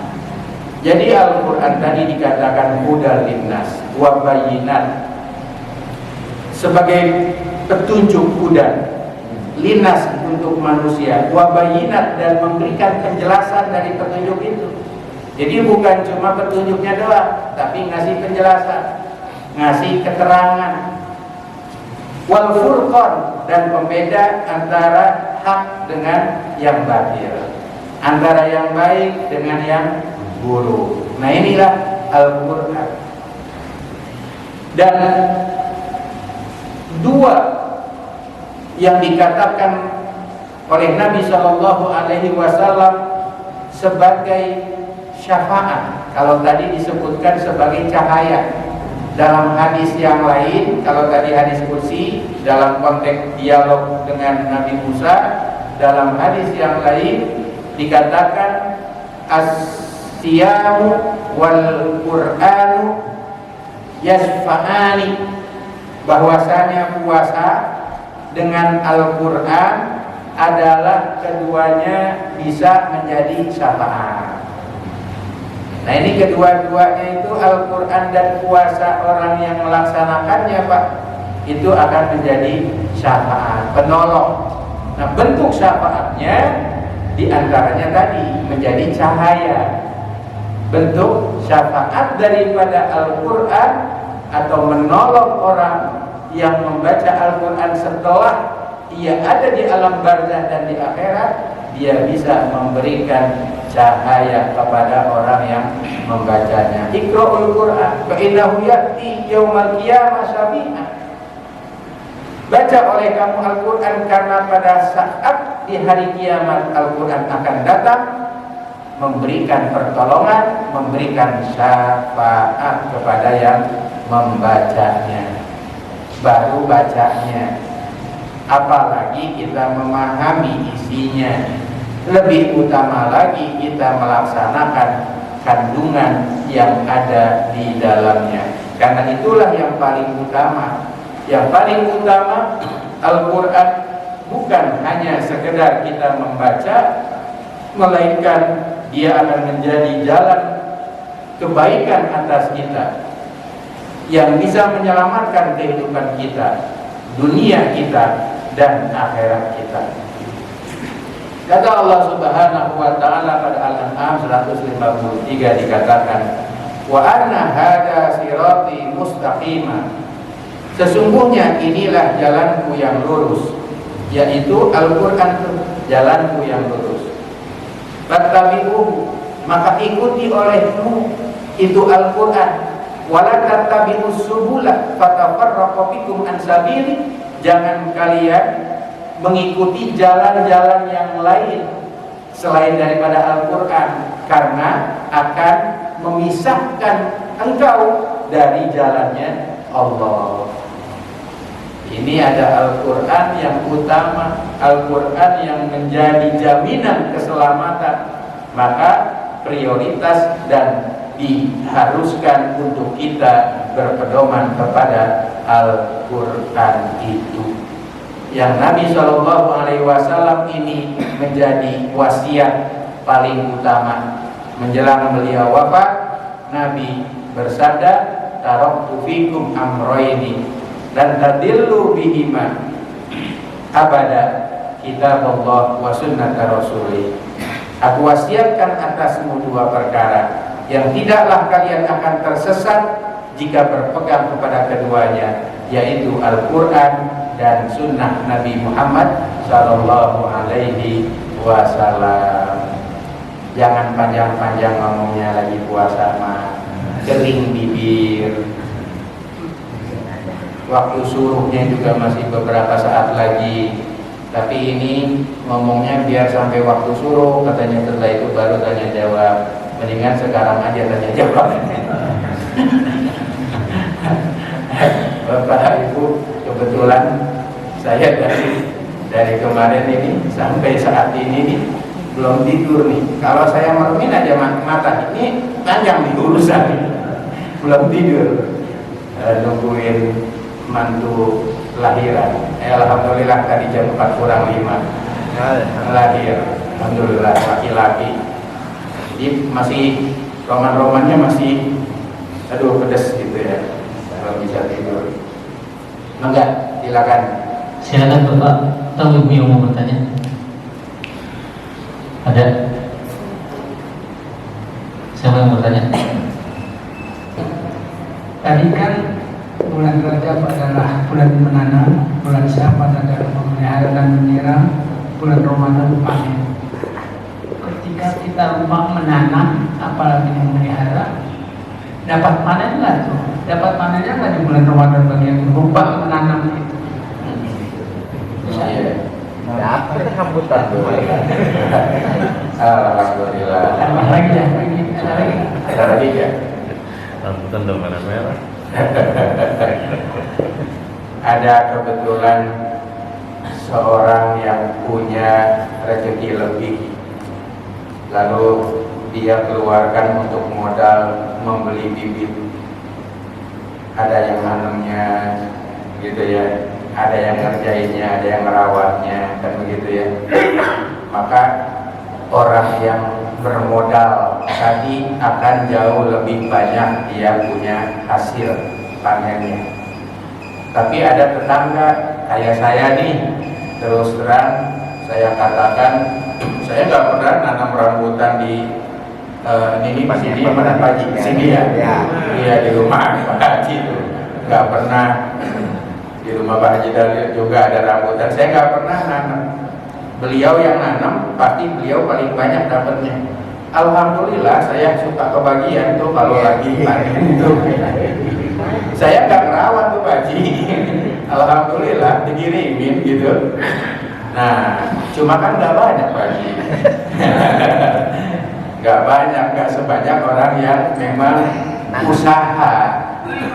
[SPEAKER 1] jadi Al-Quran tadi dikatakan hudal linnas wa bayyinat, sebagai petunjuk hudan, linas untuk manusia, wabayinat, dan memberikan penjelasan dari petunjuk itu. Jadi bukan cuma petunjuknya doang, tapi ngasih penjelasan, ngasih keterangan. wal furqan, dan pembeda antara hak dengan yang batil, antara yang baik dengan yang buruk. Nah, inilah Al-Quran. Dan dua yang dikatakan oleh Nabi Shallallahu Alaihi Wasallam sebagai syafaat, kalau tadi disebutkan sebagai cahaya dalam hadis yang lain, kalau tadi hadis kursi dalam konteks dialog dengan Nabi Musa, dalam hadis yang lain dikatakan as-siyamu wal Qur'anu yasfa'ani, bahwasanya puasa dengan Al-Quran adalah keduanya bisa menjadi syafaat. Nah, ini kedua-duanya itu Al-Quran dan puasa, orang yang melaksanakannya Pak, itu akan menjadi syafaat, penolong. Nah, bentuk syafaatnya diantaranya tadi menjadi cahaya. Bentuk syafaat daripada Al-Quran atau menolong orang yang membaca Al-Quran setelah ia ada di alam barzah dan di akhirat, dia bisa memberikan cahaya kepada orang yang membacanya. Iqra'ul Quran fa innahu ya'ti yaumal qiyamah syafi'an. Baca oleh kamu Al-Quran karena pada saat di hari kiamat Al-Quran akan datang memberikan pertolongan, memberikan syafaat kepada yang membacanya. Baru bacanya, apalagi kita memahami isinya. Lebih utama lagi kita melaksanakan kandungan yang ada di dalamnya. Karena itulah yang paling utama. Yang paling utama Al-Quran bukan hanya sekedar kita membaca, melainkan dia akan menjadi jalan kebaikan atas kita yang bisa menyelamatkan kehidupan kita, dunia kita, dan akhirat kita. Kata Allah Subhanahu wa taala pada Al-An'am 153 dikatakan, wa anna hada sirati mustaqima, sesungguhnya inilah jalanku yang lurus, yaitu Al-Quran, jalanku yang lurus. Fattabi'uhu, maka ikuti olehmu itu Al-Quran. Wala tattabi'us subula fatafarraqu bikum an sabili, jangan kalian mengikuti jalan-jalan yang lain selain daripada Al-Quran, karena akan memisahkan engkau dari jalannya Allah. Ini ada Al-Quran yang utama, Al-Quran yang menjadi jaminan keselamatan, maka prioritas dan diharuskan untuk kita berpedoman kepada Al-Quran itu. Yang Nabi SAW ini menjadi wasiat paling utama. Menjelang beliau wafat, Nabi bersabda, taraktu fikum amroini dan tadillu bihima abada, kitab Allah wa sunnata rasulih. Aku wasiatkan atasmu dua perkara yang tidaklah kalian akan tersesat jika berpegang kepada keduanya, yaitu Al-Quran dan sunnah Nabi Muhammad Sallallahu Alaihi Wasallam. Jangan panjang-panjang ngomongnya lagi puasa mah, kering bibir. Waktu suruhnya juga masih beberapa saat lagi, tapi ini ngomongnya biar sampai waktu suruh, katanya setelah itu baru tanya jawab. Mendingan sekarang aja tanya jawab. Bapak Ibu, kebetulan saya dari kemarin ini sampai saat ini nih belum tidur nih. Kalau saya mermin aja mata ini panjang di urusan, belum tidur, nungguin mantu lahiran. Alhamdulillah tadi jam 4 kurang 5 lahir, alhamdulillah laki-laki. Jadi masih roman-romannya masih aduh pedes gitu ya, kalau bisa tidur. Enggak, silakan.
[SPEAKER 3] Silakan Bapak atau Ibu yang mau bertanya. Ada? Siapa yang bertanya?
[SPEAKER 4] Tadi kan bulan Rajab adalah bulan menanam, bulan Syawal adalah memelihara dan menyiram, bulan Ramadan panen. Ketika kita menanam, apalagi memelihara, dapat panen nggak tuh? Dapat panennya nggak di bulan Ramadan bagian berupa menanam itu?
[SPEAKER 1] Iya.
[SPEAKER 2] Ya, kita sambutan tuh.
[SPEAKER 1] Alhamdulillah.
[SPEAKER 4] Tambah lagi ya, ada lagi.
[SPEAKER 1] Ada lagi ya?
[SPEAKER 2] Sambutan udah mana merah.
[SPEAKER 1] Ada kebetulan seorang yang punya rezeki lebih, lalu dia keluarkan untuk modal membeli bibit. Ada yang nanamnya gitu ya, ada yang ngerjainnya, ada yang merawatnya, kan begitu ya. Maka orang yang bermodal tadi akan jauh lebih banyak dia punya hasil panennya. Tapi ada tetangga kayak saya nih, terus terang saya katakan, saya nggak pernah nanam rambutan di ini masih di mana Pak Haji? Sini ya? Iya, di rumah Pak Haji itu nggak pernah. Di rumah Pak Haji Dalil juga ada rambutan. Saya nggak pernah nanam. Beliau yang nanam, pasti beliau paling banyak dapatnya. Alhamdulillah, saya suka kebagian tuh kalau lagi panen itu. Saya nggak ngerawat tuh Pak Haji. Alhamdulillah dikirimin gitu. Nah, cuma kan nggak banyak Pak Haji. Nggak banyak, nggak sebanyak orang yang memang usaha.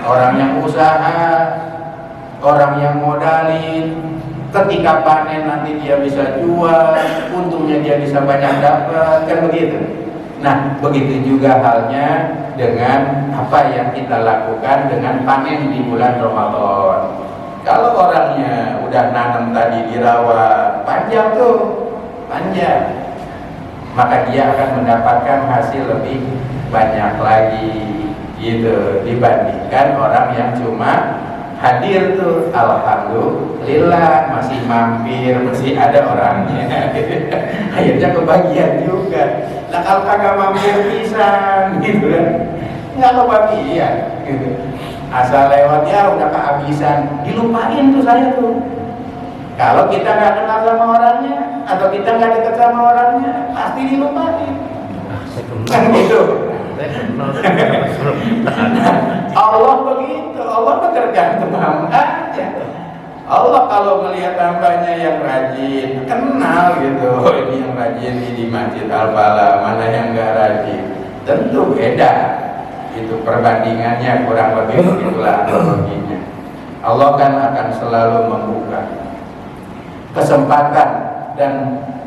[SPEAKER 1] Orang yang usaha, orang yang modalin, ketika panen nanti dia bisa jual, untungnya dia bisa banyak dapat, kan begitu. Nah, begitu juga halnya dengan apa yang kita lakukan dengan panen di bulan Ramadan. Kalau orangnya udah nanam tadi dirawat, panjang tuh, panjang, maka dia akan mendapatkan hasil lebih banyak lagi gitu dibandingkan orang yang cuma hadir tuh, alhamdulillah masih mampir, masih ada orangnya. Akhirnya kebagian juga. Nah kalau kagak mampir pisang gitu kan, nggak kebagian gitu. Asal lewatnya udah kehabisan, dilupain tuh saya tuh. Kalau kita nggak kenal sama orangnya atau kita nggak dekat sama orangnya, pasti dilupain. Kan gitu. Allah begitu, Allah tergantung hambanya. Allah kalau melihat hambanya yang rajin, kenal gitu, ini yang rajin di Masjid Al-Falah, mana yang nggak rajin, tentu beda. Itu perbandingannya kurang lebih begitulah begini. Allah kan akan selalu membuka kesempatan dan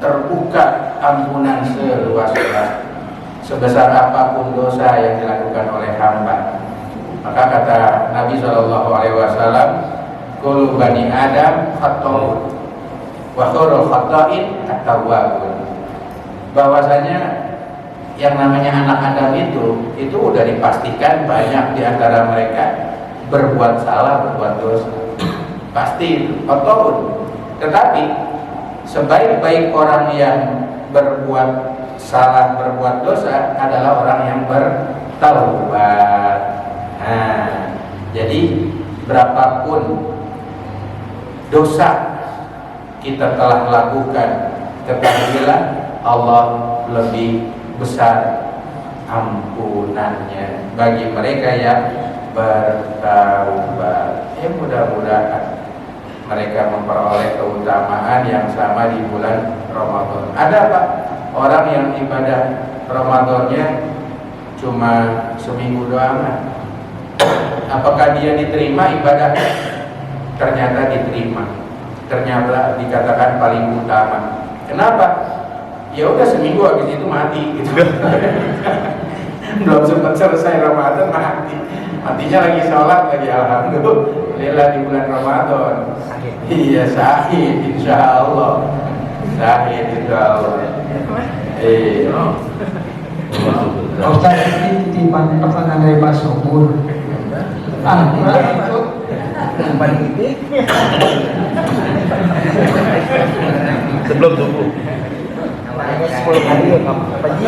[SPEAKER 1] terbuka ampunan seluas-luasnya. Sebesar apapun dosa yang dilakukan oleh hamba, maka kata Nabi SAW, kullu bani Adam khata'un wa khairul khata'in at-tawwabun. Bahwasanya yang namanya anak Adam itu udah dipastikan banyak di antara mereka berbuat salah, berbuat dosa. Pasti itu, khata'un. Tetapi sebaik-baik orang yang berbuat salah, berbuat dosa adalah orang yang bertaubat. Nah, jadi berapapun dosa kita telah lakukan, ketahuilah Allah lebih besar ampunannya bagi mereka yang bertaubat. Ya mudah-mudahan mereka memperoleh keutamaan yang sama di bulan Ramadan. Ada Pak orang yang ibadah Ramadannya cuma seminggu doang, apakah dia diterima ibadahnya? Ternyata diterima, ternyata dikatakan paling utama. Kenapa? Ya udah seminggu habis itu mati gitu. Belum sempat selesai Ramadan mati. Matinya lagi sholat lagi, alhamdulillah di bulan Ramadan. Iya, sahih insyaallah. Sahih insyaallah.
[SPEAKER 4] Ustaz, ini titipan pertanyaan dari Pak Subur. Itu
[SPEAKER 2] sebelum subuh.
[SPEAKER 5] 10 hari ya Pak Haji.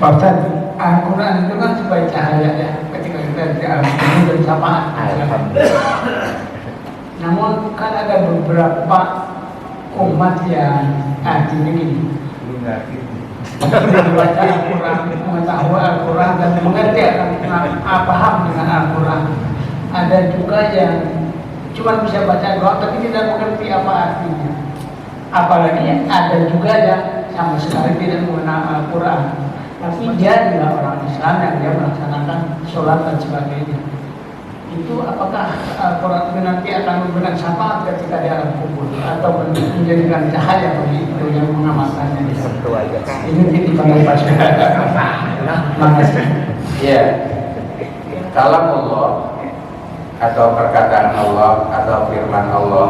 [SPEAKER 4] Pak Ustaz, Al-Quran itu kan sebagai cahaya ya, ketika kita di Al-Quran bersamaan. Namun kan ada beberapa umat yang artinya gini, membaca Al-Quran, mengetahui Al-Quran dan mengerti paham dengan Al-Quran. Ada juga yang cuma bisa baca doang tapi tidak mengerti apa artinya. Apalagi ada juga yang sama sekali tidak mengenal Al-Quran, tapi dia adalah orang Islam yang dia melaksanakan sholat dan sebagainya. Itu apakah Al-Quran itu nanti akan memberikan syafaat ketika di alam kubur atau menjadikan cahaya bagi itu yang mengamalkannya?
[SPEAKER 5] Satu aja.
[SPEAKER 4] Ini titipan dari Pak Makasih.
[SPEAKER 1] Ya, kalam Allah atau perkataan Allah atau firman Allah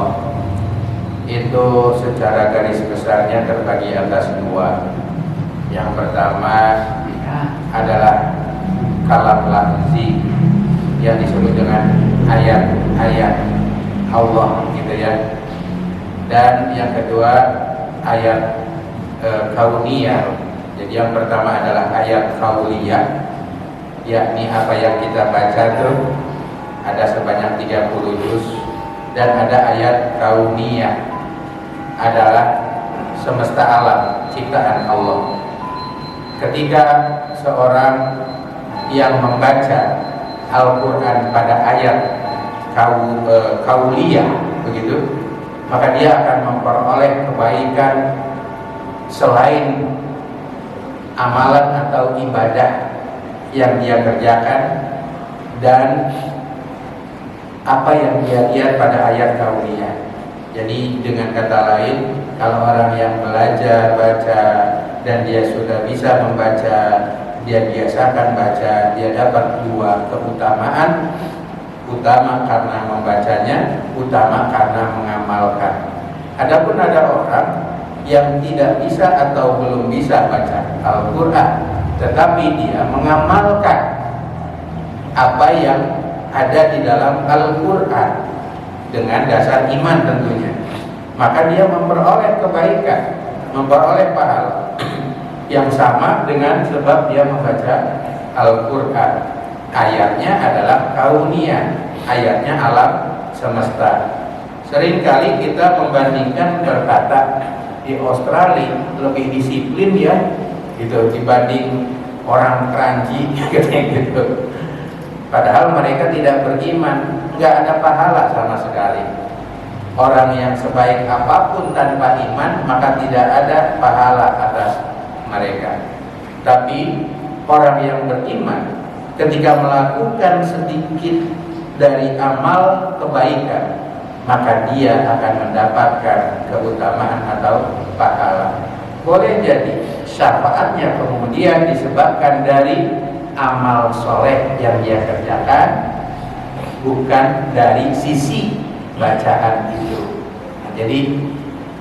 [SPEAKER 1] itu secara garis besarnya terbagi atas dua. Yang pertama adalah kalam lafzi yang disebut dengan ayat-ayat Allah gitu ya. Dan yang kedua ayat kauniyah. Jadi yang pertama adalah ayat kauliyah, yakni apa yang kita baca tuh ada sebanyak 30 juz, dan ada ayat kauniyah adalah semesta alam ciptaan Allah. Ketika seorang yang membaca Al-Quran pada ayat kauliyah begitu, maka dia akan memperoleh kebaikan selain amalan atau ibadah yang dia kerjakan dan apa yang dia lihat pada ayat kauliyah. Jadi dengan kata lain, kalau orang yang belajar baca dan dia sudah bisa membaca, dia biasakan baca, dia dapat dua keutamaan: utama karena membacanya, utama karena mengamalkan. Adapun ada orang yang tidak bisa atau belum bisa baca Al-Quran, tetapi dia mengamalkan apa yang ada di dalam Al-Quran dengan dasar iman tentunya, maka dia memperoleh kebaikan, memperoleh pahala yang sama dengan sebab dia membaca Al-Quran. Ayatnya adalah kauniyah, ayatnya alam semesta. Seringkali kita membandingkan berkata di Australia lebih disiplin ya gitu dibanding orang Kranji gitu. Padahal mereka tidak beriman, nggak ada pahala sama sekali. Orang yang sebaik apapun tanpa iman, maka tidak ada pahala atas mereka. Tapi orang yang beriman ketika melakukan sedikit dari amal kebaikan, maka dia akan mendapatkan keutamaan atau pahala. Boleh jadi syafaatnya kemudian disebabkan dari amal soleh yang dia kerjakan, bukan dari sisi bacaan itu. Jadi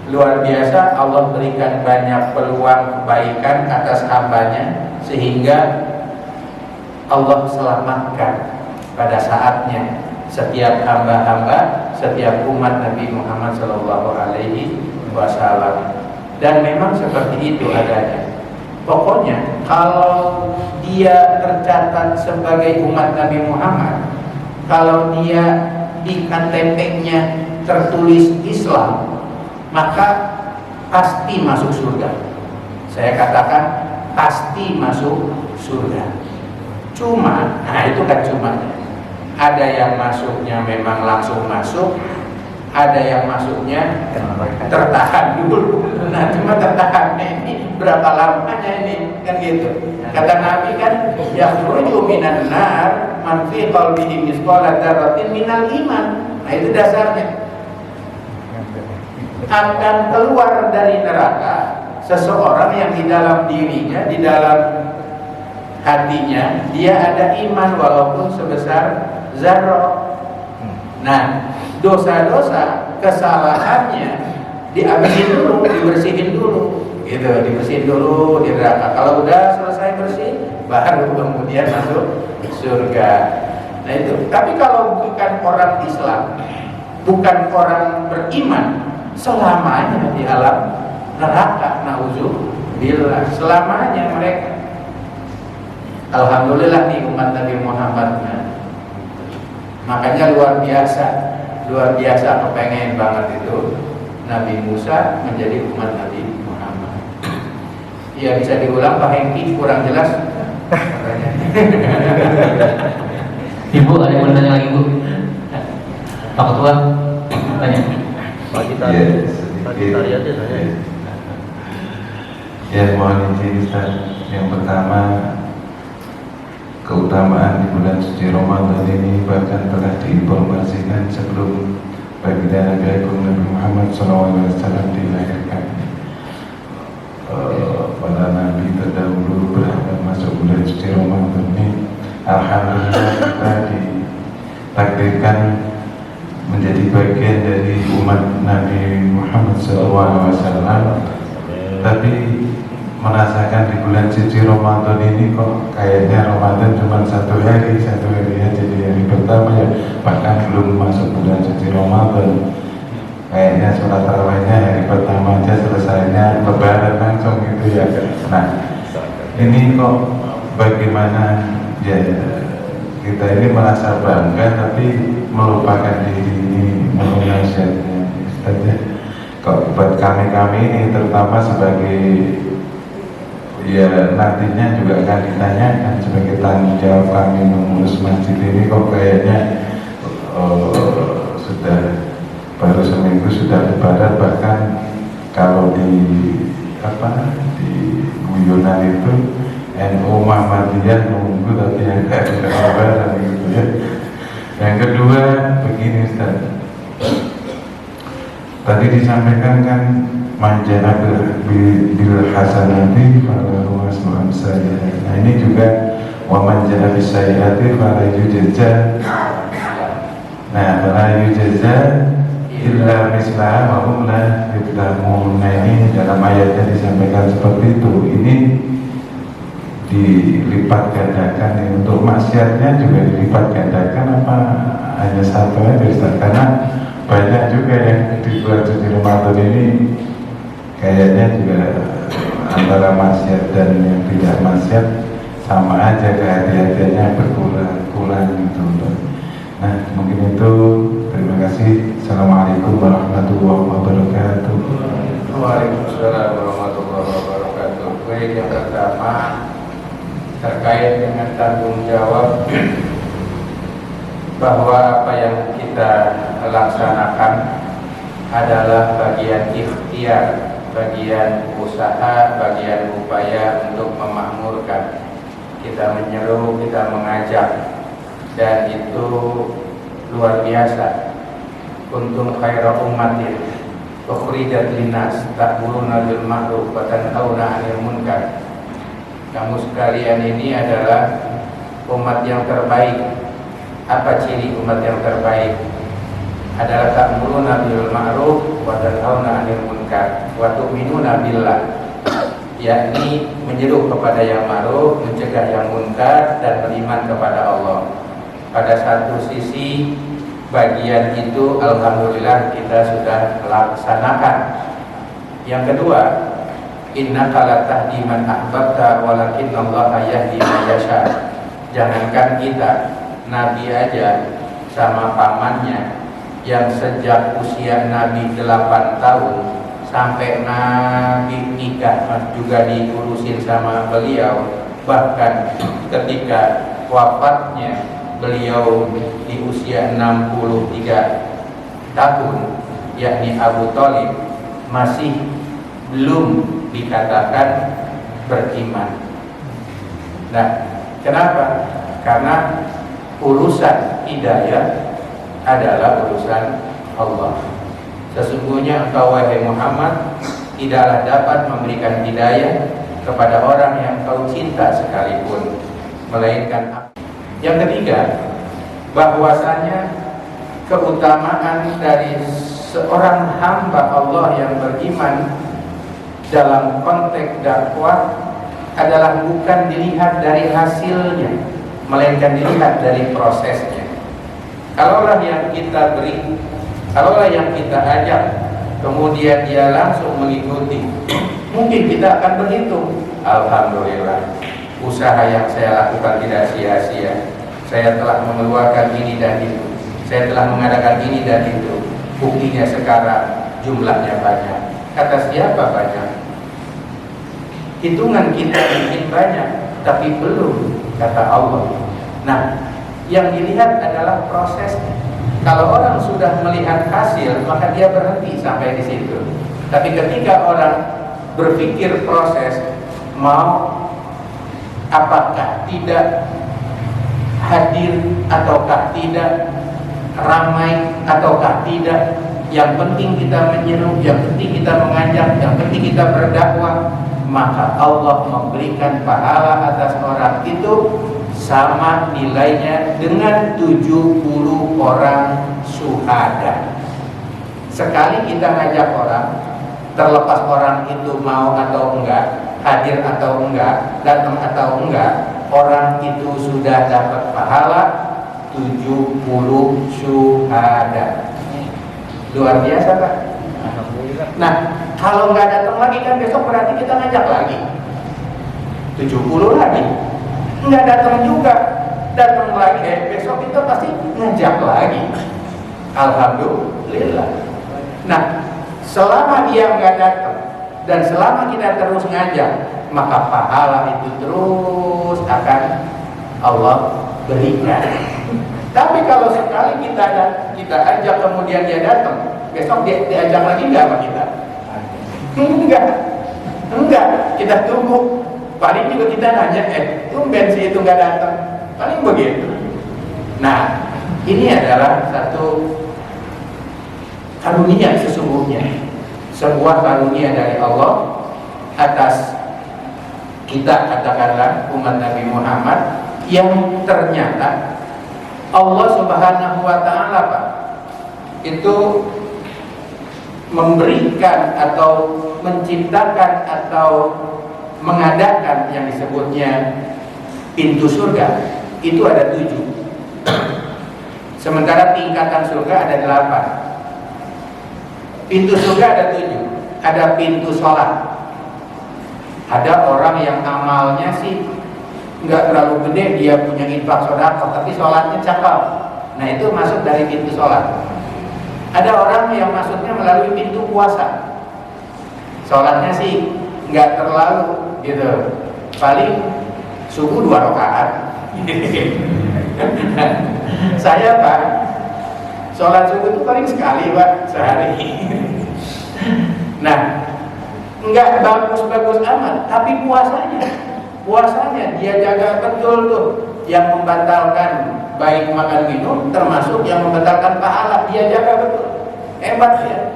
[SPEAKER 1] luar biasa Allah berikan banyak peluang kebaikan atas hambanya, sehingga Allah selamatkan pada saatnya setiap hamba-hamba, setiap umat Nabi Muhammad SAW. Dan memang seperti itu adanya. Pokoknya kalau dia tercatat sebagai umat Nabi Muhammad, kalau dia di KTP-nya tertulis Islam, maka pasti masuk surga. Saya katakan pasti masuk surga. Cuma, nah itu kan cumanya. Ada yang masuknya memang langsung masuk, ada yang masuknya tertahan dulu. Nah cuma tertahannya ini berapa lamanya ini, kan gitu. Kata Nabi kan, yakhruju minan nar man fi qalbihi mithqala dzarratin minal iman. Nah itu dasarnya. Akan keluar dari neraka seseorang yang di dalam dirinya, di dalam hatinya, dia ada iman walaupun sebesar zarrah. Nah, dosa-dosa kesalahannya dihabisin dulu, dibersihin dulu, gitu, dibersihin dulu di neraka. Kalau udah selesai bersih, baru kemudian masuk surga. Nah itu. Tapi kalau bukan orang Islam, bukan orang beriman, selamanya di alam neraka, na'udzubillah, selamanya mereka. Alhamdulillah nih umat Nabi Muhammad. Makanya luar biasa luar biasa kepengen banget itu Nabi Musa menjadi umat Nabi Muhammad. Ya bisa diulang Pak Hengki, kurang jelas katanya.
[SPEAKER 3] Ibu ada yang mau tanya lagi Bu? Pak Ketua tanya.
[SPEAKER 2] Pagi tadi, pagi tadi aja saya.
[SPEAKER 6] Ya mohon izin Ustaz. Yang pertama, keutamaan di bulan suci Ramadan ini bahkan telah diinformasikan sebelum baginda Nabi Agung Nabi Muhammad SAW dilahirkan. Para nabi terdahulu berhak masuk bulan suci Ramadan ini. Alhamdulillah kita ditakdirkan menjadi bagian dari umat Nabi Muhammad SAW. Tapi merasakan di bulan suci Ramadan ini kok kayaknya Ramadan cuma satu hari aja di hari pertama ya, bahkan belum masuk bulan suci Ramadan. Kayaknya sholat tarawihnya hari pertama aja, selesainya lebaran langsung gitu ya. Nah ini kok bagaimana ya, kita ini merasa bangga tapi melupakan diri ini, menunaikannya saja. Kok buat kami ini terutama sebagai ya nantinya juga akan ditanyakan sebagai tanggung jawab kami mengurus masjid ini, kok kayaknya sudah baru seminggu sudah lebaran, bahkan kalau di guyonan itu NU Muhammadiyah nunggu tapi yang gak ada lebaran gitu ya. Yang kedua begini Ustaz, tadi disampaikan kan manjana bil hasanati falahu asru amsalih. Nah ini juga wa manjana bis sayyiati fala yujza. Nah fala yujza illa mislaha wa hum la yuzlamun. Nah ini dalam ayatnya disampaikan seperti itu. Ini dilipat gandakan ya. Untuk maksiatnya juga dilipat gandakan apa hanya satu aja Ustaz? Karena banyak juga yang di bulan suci Ramadan ini kayaknya juga antara maksiat dan yang tidak maksiat sama aja, kehati-hatiannya berkurang gitu. Nah mungkin itu, terima kasih. Assalamualaikum warahmatullahi wabarakatuh.
[SPEAKER 1] Waalaikumsalam warahmatullahi wabarakatuh. Baik, yang pertama terkait dengan tanggung jawab bahwa apa yang kita laksanakan adalah bagian ikhtiar, bagian usaha, bagian upaya untuk memakmurkan. Kita menyeru, kita mengajak, dan itu luar biasa. Kuntum khaira ummatin ukhrijat linnas ta'muruna bil ma'ruf wa tanhauna 'anil munkar. Kamu sekalian ini adalah umat yang terbaik. Apa ciri umat yang terbaik? Adalah ta'muruna bil ma'ruf wa tanhauna 'anil munkar wa tu'minuna billah, yakni menyeru kepada yang ma'ruf, mencegah yang munkar, dan beriman kepada Allah. Pada satu sisi bagian itu alhamdulillah kita sudah melaksanakan. Yang kedua, innaka la tahdi man ahbabta walakinallaha yahdi man yasha. Jangankan kita, Nabi aja sama pamannya yang sejak usia Nabi 8 tahun sampai Nabi nikah juga diurusin sama beliau. Bahkan ketika wafatnya beliau di usia 63 tahun, yakni Abu Thalib, masih belum dikatakan beriman. Nah, kenapa? Karena urusan hidayah adalah urusan Allah. Sesungguhnya engkau wahai Muhammad tidaklah dapat memberikan hidayah kepada orang yang kau cinta sekalipun, melainkan aku. Yang ketiga, bahwasanya keutamaan dari seorang hamba Allah yang beriman dalam konteks dakwah adalah bukan dilihat dari hasilnya, melainkan dilihat dari prosesnya. Kalaulah yang kita beri, kalaulah yang kita ajak, kemudian dia langsung mengikuti, mungkin kita akan berhitung, alhamdulillah, usaha yang saya lakukan tidak sia-sia. Saya telah mengeluarkan ini dan itu. Saya telah mengadakan ini dan itu. Buktinya sekarang jumlahnya banyak. Kata siapa banyak? Hitungan kita mungkin banyak, tapi belum, kata Allah. Nah, yang dilihat adalah prosesnya. Kalau orang sudah melihat hasil, maka dia berhenti sampai di situ. Tapi ketika orang berpikir proses, mau apakah tidak, hadir ataukah tidak, ramai ataukah tidak, yang penting kita menyeru, yang penting kita mengajak, yang penting kita berdakwah, maka Allah memberikan pahala atas orang itu sama nilainya dengan 70 orang syuhada. Sekali kita ngajak orang, terlepas orang itu mau atau enggak, hadir atau enggak, datang atau enggak, orang itu sudah dapat pahala 70 syuhada. Luar biasa kan? Nah, kalau nggak datang lagi kan besok berarti kita ngajak lagi 70 lagi. Nggak datang juga, datang lagi, besok kita pasti ngajak lagi. Alhamdulillah. Nah, selama dia nggak datang dan selama kita terus ngajak, maka pahala itu terus akan Allah berikan. Tapi kalau sekali kita ajak kemudian dia datang, besok dia diajak lagi nggak sama kita? Enggak, kita tunggu. Paling juga kita nanya, tumben sih itu nggak datang. Paling begitu. Nah, ini adalah satu karunia sesungguhnya, sebuah karunia dari Allah atas kita, katakanlah umat Nabi Muhammad, yang ternyata Allah Subhanahu wa Ta'ala, Pak, itu memberikan atau menciptakan atau mengadakan yang disebutnya pintu surga itu ada 7. Sementara tingkatan surga ada 8. Pintu surga ada 7. Ada pintu sholat. Ada orang yang amalnya sih nggak terlalu gede, dia punya infak sedekah, tapi sholatnya cakep. Nah, itu masuk dari pintu sholat. Ada orang yang masuknya melalui pintu puasa. Sholatnya sih nggak terlalu gitu, paling subuh 2 rakaat. Saya, Pak, sholat subuh itu paling sekali, Pak, sehari. Nah, nggak bagus-bagus amat, tapi puasanya dia jaga betul tuh. Yang membatalkan baik makan minum, termasuk yang membatalkan pahala, dia jaga betul. Hebat ya.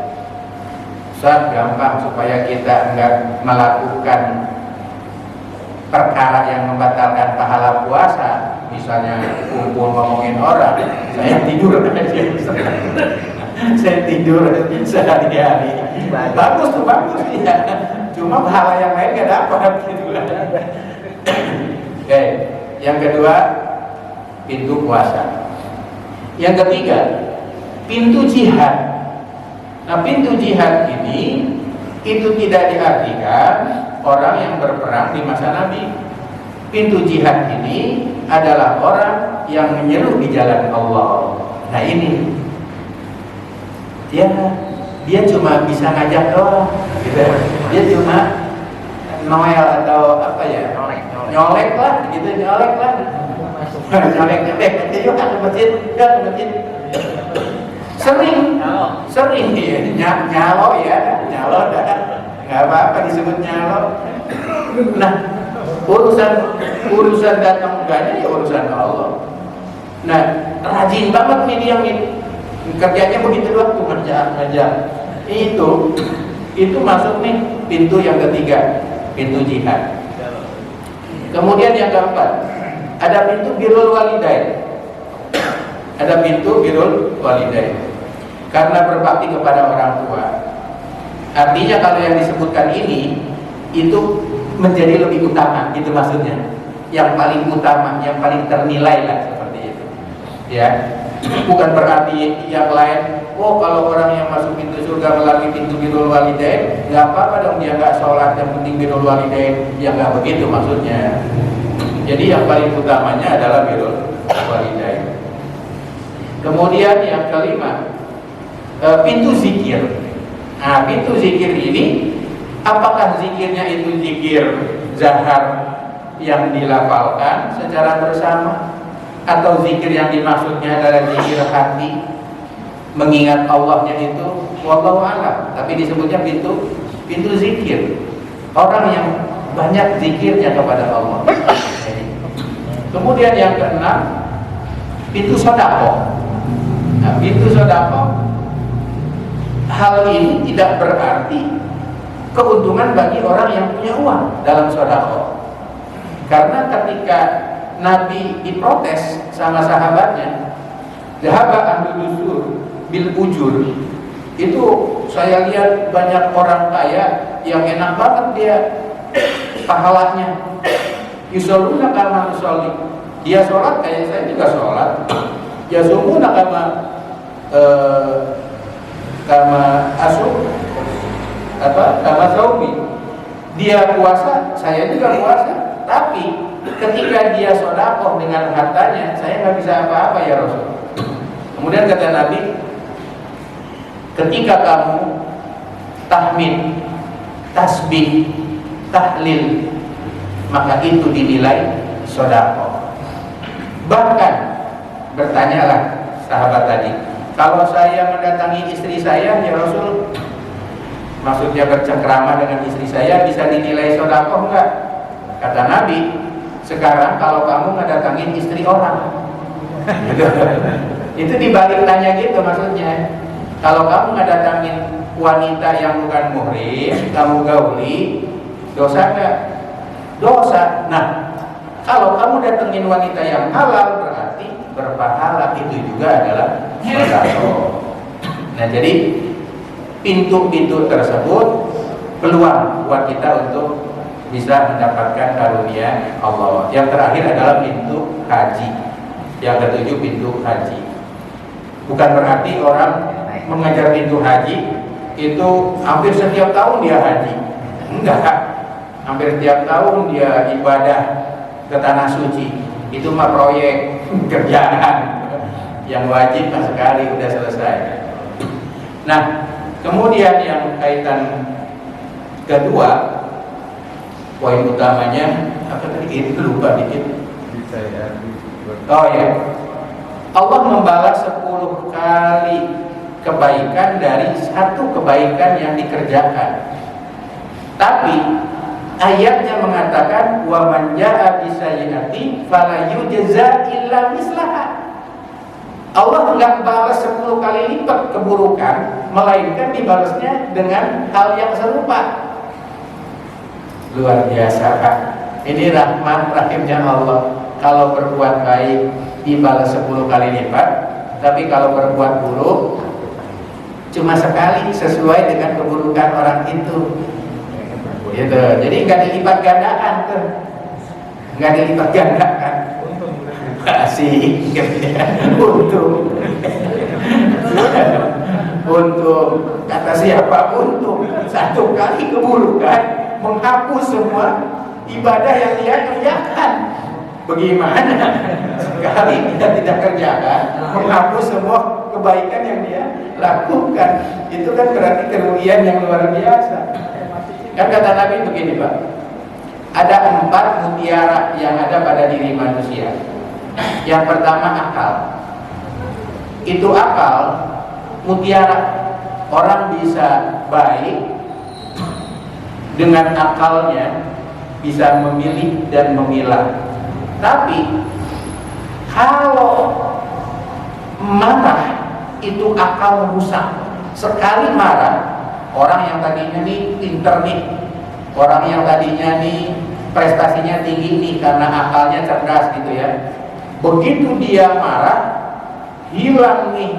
[SPEAKER 1] Ustaz, gampang supaya kita enggak melakukan perkara yang membatalkan pahala puasa, misalnya kumpul ngomongin orang, saya tidur aja. Saya tidur sehari-hari. Bagus tuh, bagus ya. Cuma pahala yang lain gak dapat gitu. Oke, yang kedua pintu puasa. Yang ketiga pintu jihad. Nah, pintu jihad ini itu tidak diartikan orang yang berperang di masa Nabi. Pintu jihad ini adalah orang yang menyeru di jalan Allah. Nah, ini dia cuma bisa ngajak doang gitu. Dia cuma noel atau apa ya, nyolek lah gitu, nyolek lah nyolek yuk ke masjid, sering ya, nyalo dah, nggak apa-apa disebut nyalo. Nah, urusan datang enggaknya ya urusan Allah. Nah, rajin banget nih dia kerjanya begitu doang tuh, kerja. Itu masuk nih pintu yang ketiga, pintu jihad. Kemudian yang keempat, ada pintu birrul walidain. Ada pintu birrul walidain. Karena berbakti kepada orang tua. Artinya kalau yang disebutkan ini itu menjadi lebih utama, itu maksudnya. Yang paling utama, yang paling ternilai lah seperti itu. Ya. Bukan berarti yang lain, oh kalau orang yang masuk pintu surga melalui pintu birrul walidain, nggak apa-apa dong dia nggak sholat, yang penting birrul walidain. Ya nggak begitu maksudnya. Jadi yang paling utamanya adalah birrul walidain. Kemudian yang kelima, pintu zikir. Nah, pintu zikir ini, apakah zikirnya itu zikir zahar yang dilafalkan secara bersama, atau zikir yang dimaksudnya adalah zikir hati, mengingat Allahnya itu, wallahu a'lam. Tapi disebutnya pintu zikir. Orang yang banyak zikirnya kepada Allah. Kemudian yang keenam, pintu sedekah. Nah, pintu sedekah, hal ini tidak berarti keuntungan bagi orang yang punya uang dalam sedekah. Karena ketika Nabi diprotes sama sahabatnya, "Dhahaba ahlu dusur bil ujur." Itu saya lihat banyak orang kaya yang enak banget dia pahalanya. Yusalluna kama nusalli. Dia sholat kayak saya juga sholat. Yasumuna kama saumi. Dia puasa, saya juga puasa. Tapi ketika dia sedekah dengan hartanya, saya nggak bisa apa-apa ya Rasul. Kemudian kata Nabi, ketika kamu tahmid, tasbih, tahlil, maka itu dinilai sedekah. Bahkan bertanyalah sahabat tadi, kalau saya mendatangi istri saya, ya Rasul, maksudnya bercengkrama dengan istri saya, bisa dinilai sedekah enggak? Kata Nabi, sekarang kalau kamu ngedatangin istri orang, itu dibalik tanya gitu maksudnya. Kalau kamu ngedatangin wanita yang bukan muhrim, kamu gauli, dosa enggak? Dosa. Nah, kalau kamu datengin wanita yang halal, berarti berpahala, itu juga adalah sedekah. Nah, jadi pintu-pintu tersebut peluang buat kita untuk bisa mendapatkan karunia Allah. Yang terakhir adalah pintu haji. Yang ketujuh, pintu haji. Bukan berarti orang mengajar pintu haji itu hampir setiap tahun dia haji. Enggak. Hampir setiap tahun dia ibadah ke tanah suci. Itu mah proyek kerjaan. Yang wajib mah sekali udah selesai. Nah, kemudian yang kaitan kedua, poin utamanya apa tadi? Itu lupa dikit. Oh ya, Allah membalas 10 kali kebaikan dari satu kebaikan yang dikerjakan. Tapi ayatnya mengatakan wa man jaa bisayyi'ati fala yujza illa mislaha. Allah enggak balas 10 kali lipat keburukan, melainkan dibalasnya dengan hal yang serupa. Luar biasa, Pak. Ini rahmat rahimnya Allah. Kalau berbuat baik dibalas 10 kali lipat, tapi kalau berbuat buruk cuma sekali sesuai dengan keburukan orang itu. Gitu. Jadi nggak dilipat gandakan tuh. Nggak dilipat gandakan. Asik. Untung. Untung. Kata siapa untung? Satu kali keburukan menghapus semua ibadah yang dia kerjakan. Bagaimana sekali kita tidak kerjakan, menghapus semua kebaikan yang dia lakukan? Itu kan berarti kerugian yang luar biasa. Kan kata Nabi begini, Pak, ada 4 mutiara yang ada pada diri manusia. Yang pertama akal. Itu akal, mutiara. Orang bisa baik dengan akalnya, bisa memilih dan memilah. Tapi kalau marah itu akal rusak. Sekali marah, orang yang tadinya nih pinter nih, orang yang tadinya nih prestasinya tinggi nih karena akalnya cerdas gitu ya. Begitu dia marah, hilang nih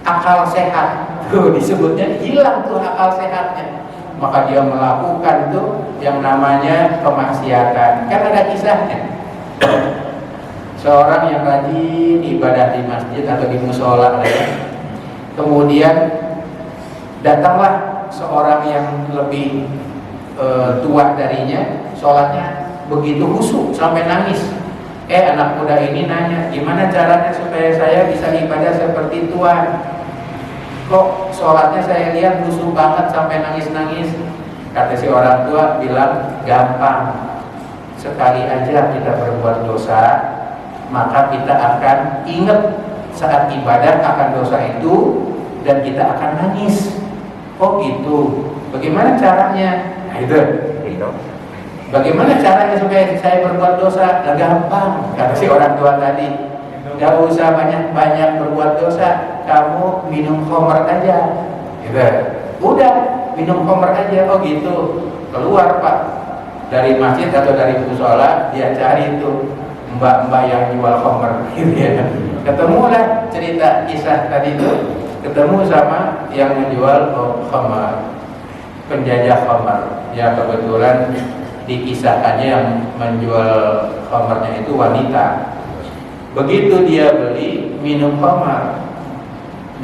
[SPEAKER 1] akal sehat. Tuh disebutnya hilang tuh akal sehatnya. Maka dia melakukan tuh yang namanya kemaksiatan. Kan ada kisahnya. Seorang yang rajin ibadah di masjid atau di musola, kemudian datanglah seorang yang lebih tua darinya, sholatnya begitu khusyuk sampai nangis. Anak muda ini nanya, gimana caranya supaya saya bisa ibadah seperti Tuhan? Kok sholatnya saya lihat lusuh banget sampai nangis-nangis? Kata si orang tua bilang, gampang. Sekali aja kita berbuat dosa, maka kita akan ingat saat ibadah akan dosa itu, dan kita akan nangis. Oh gitu. Bagaimana caranya? Nah itu. Bagaimana caranya supaya saya berbuat dosa? Nah, gampang, kata si orang tua tadi. Gak usah banyak-banyak berbuat dosa, kamu minum khamr aja. Gitu. Udah, minum khamr aja. Oh gitu. Keluar Pak dari masjid atau dari musola, dia cari itu mbak-mbak yang jual khamr. Gitu ya. Ketemulah cerita kisah tadi itu. Ketemu sama yang menjual khamr, penjajah khamr. Ya kebetulan dikisahkannya yang menjual khamrnya itu wanita. Begitu dia beli, minum khamr.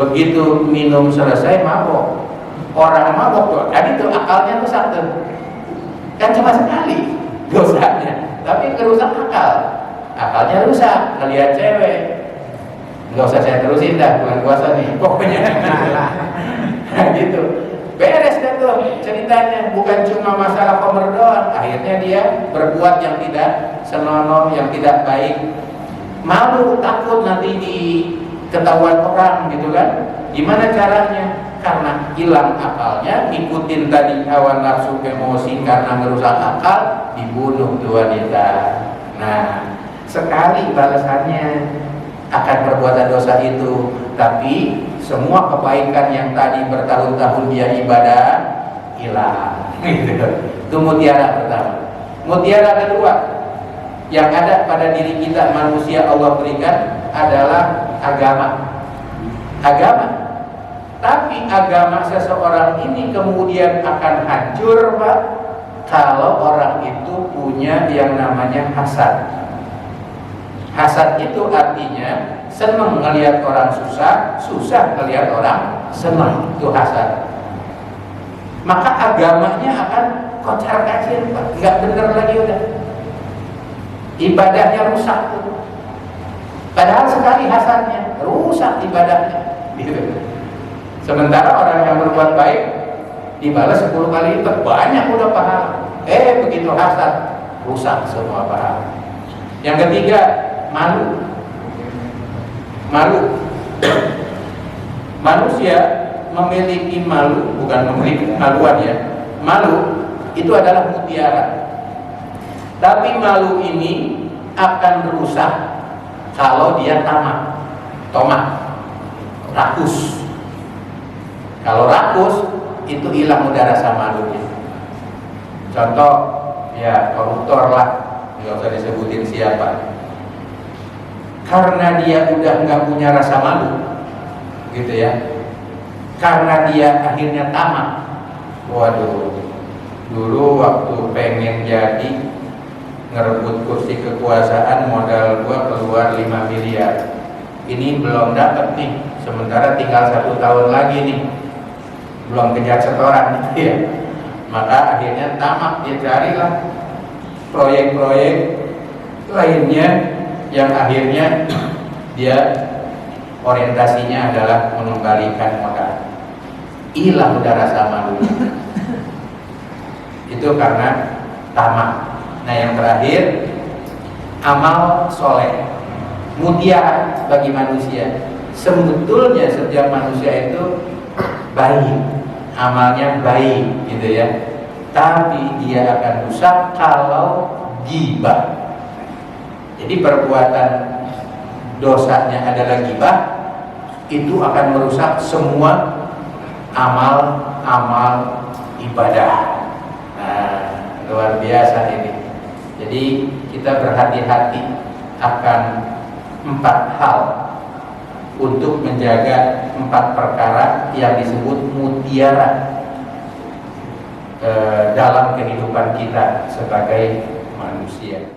[SPEAKER 1] Begitu minum selesai, mabok. Orang mabok tuh, tadi tuh akalnya rusak tuh. Kan cuma sekali dosanya, tapi kerusak akal. Akalnya rusak, ngelihat cewek. Nggak usah saya terusin dah, bulan puasa nih. Pokoknya nah gitu. Beres deh tuh ceritanya, bukan cuma masalah khamr doang. Akhirnya dia berbuat yang tidak senonoh, yang tidak baik. Malu, takut nanti diketahuan orang gitu kan. Gimana caranya? Karena hilang akalnya, ngikutin tadi hawa nafsu, emosi, karena merusak akal, dibunuh tuh wanita. Nah, sekali balasannya akan perbuatan dosa itu, tapi semua kebaikan yang tadi bertahun-tahun dia ibadah hilang. Itu mutiara pertama. Mutiara kedua yang ada pada diri kita manusia Allah berikan adalah agama. Agama. Tapi agama seseorang ini kemudian akan hancur, Pak, kalau orang itu punya yang namanya hasad. Hasad itu artinya senang ngelihat orang susah, susah ngelihat orang senang. Itu hasad. Maka agamanya akan kocar kacir, Pak. Nggak benar lagi udah. Ibadahnya rusak tuh. Padahal sekali hasadnya, rusak ibadahnya. Gitu. Sementara orang yang berbuat baik dibalas 10 kali lipat, banyak udah pahala. Begitu hasad, rusak semua pahala. Yang ketiga, malu. Malu. Manusia memiliki malu, bukan memiliki kemaluan ya. Malu itu adalah mutiara. Tapi malu ini akan rusak kalau dia tamak, rakus. Kalau rakus itu hilang udah rasa malunya. Contoh ya koruptor lah, nggak usah disebutin siapa. Karena dia udah nggak punya rasa malu, gitu ya. Karena dia akhirnya tamak. Waduh, dulu waktu pengen jadi ngerebut kursi kekuasaan, modal gua keluar 5 miliar. Ini belum dapat nih, sementara tinggal 1 tahun lagi nih, belum kejar setoran ya. Maka akhirnya tamak, dia carilah proyek-proyek lainnya yang akhirnya dia orientasinya adalah mengembalikan modal. Hilang udah rasa malu. Itu karena tamak. Nah yang terakhir, amal soleh, mutiara bagi manusia. Sebetulnya setiap manusia itu baik, amalnya baik gitu ya. Tapi dia akan rusak kalau ghibah. Jadi perbuatan dosanya adalah ghibah, itu akan merusak semua amal-amal ibadah. Nah, luar biasa ini. Jadi kita berhati-hati akan 4 hal untuk menjaga 4 perkara yang disebut mutiara dalam kehidupan kita sebagai manusia.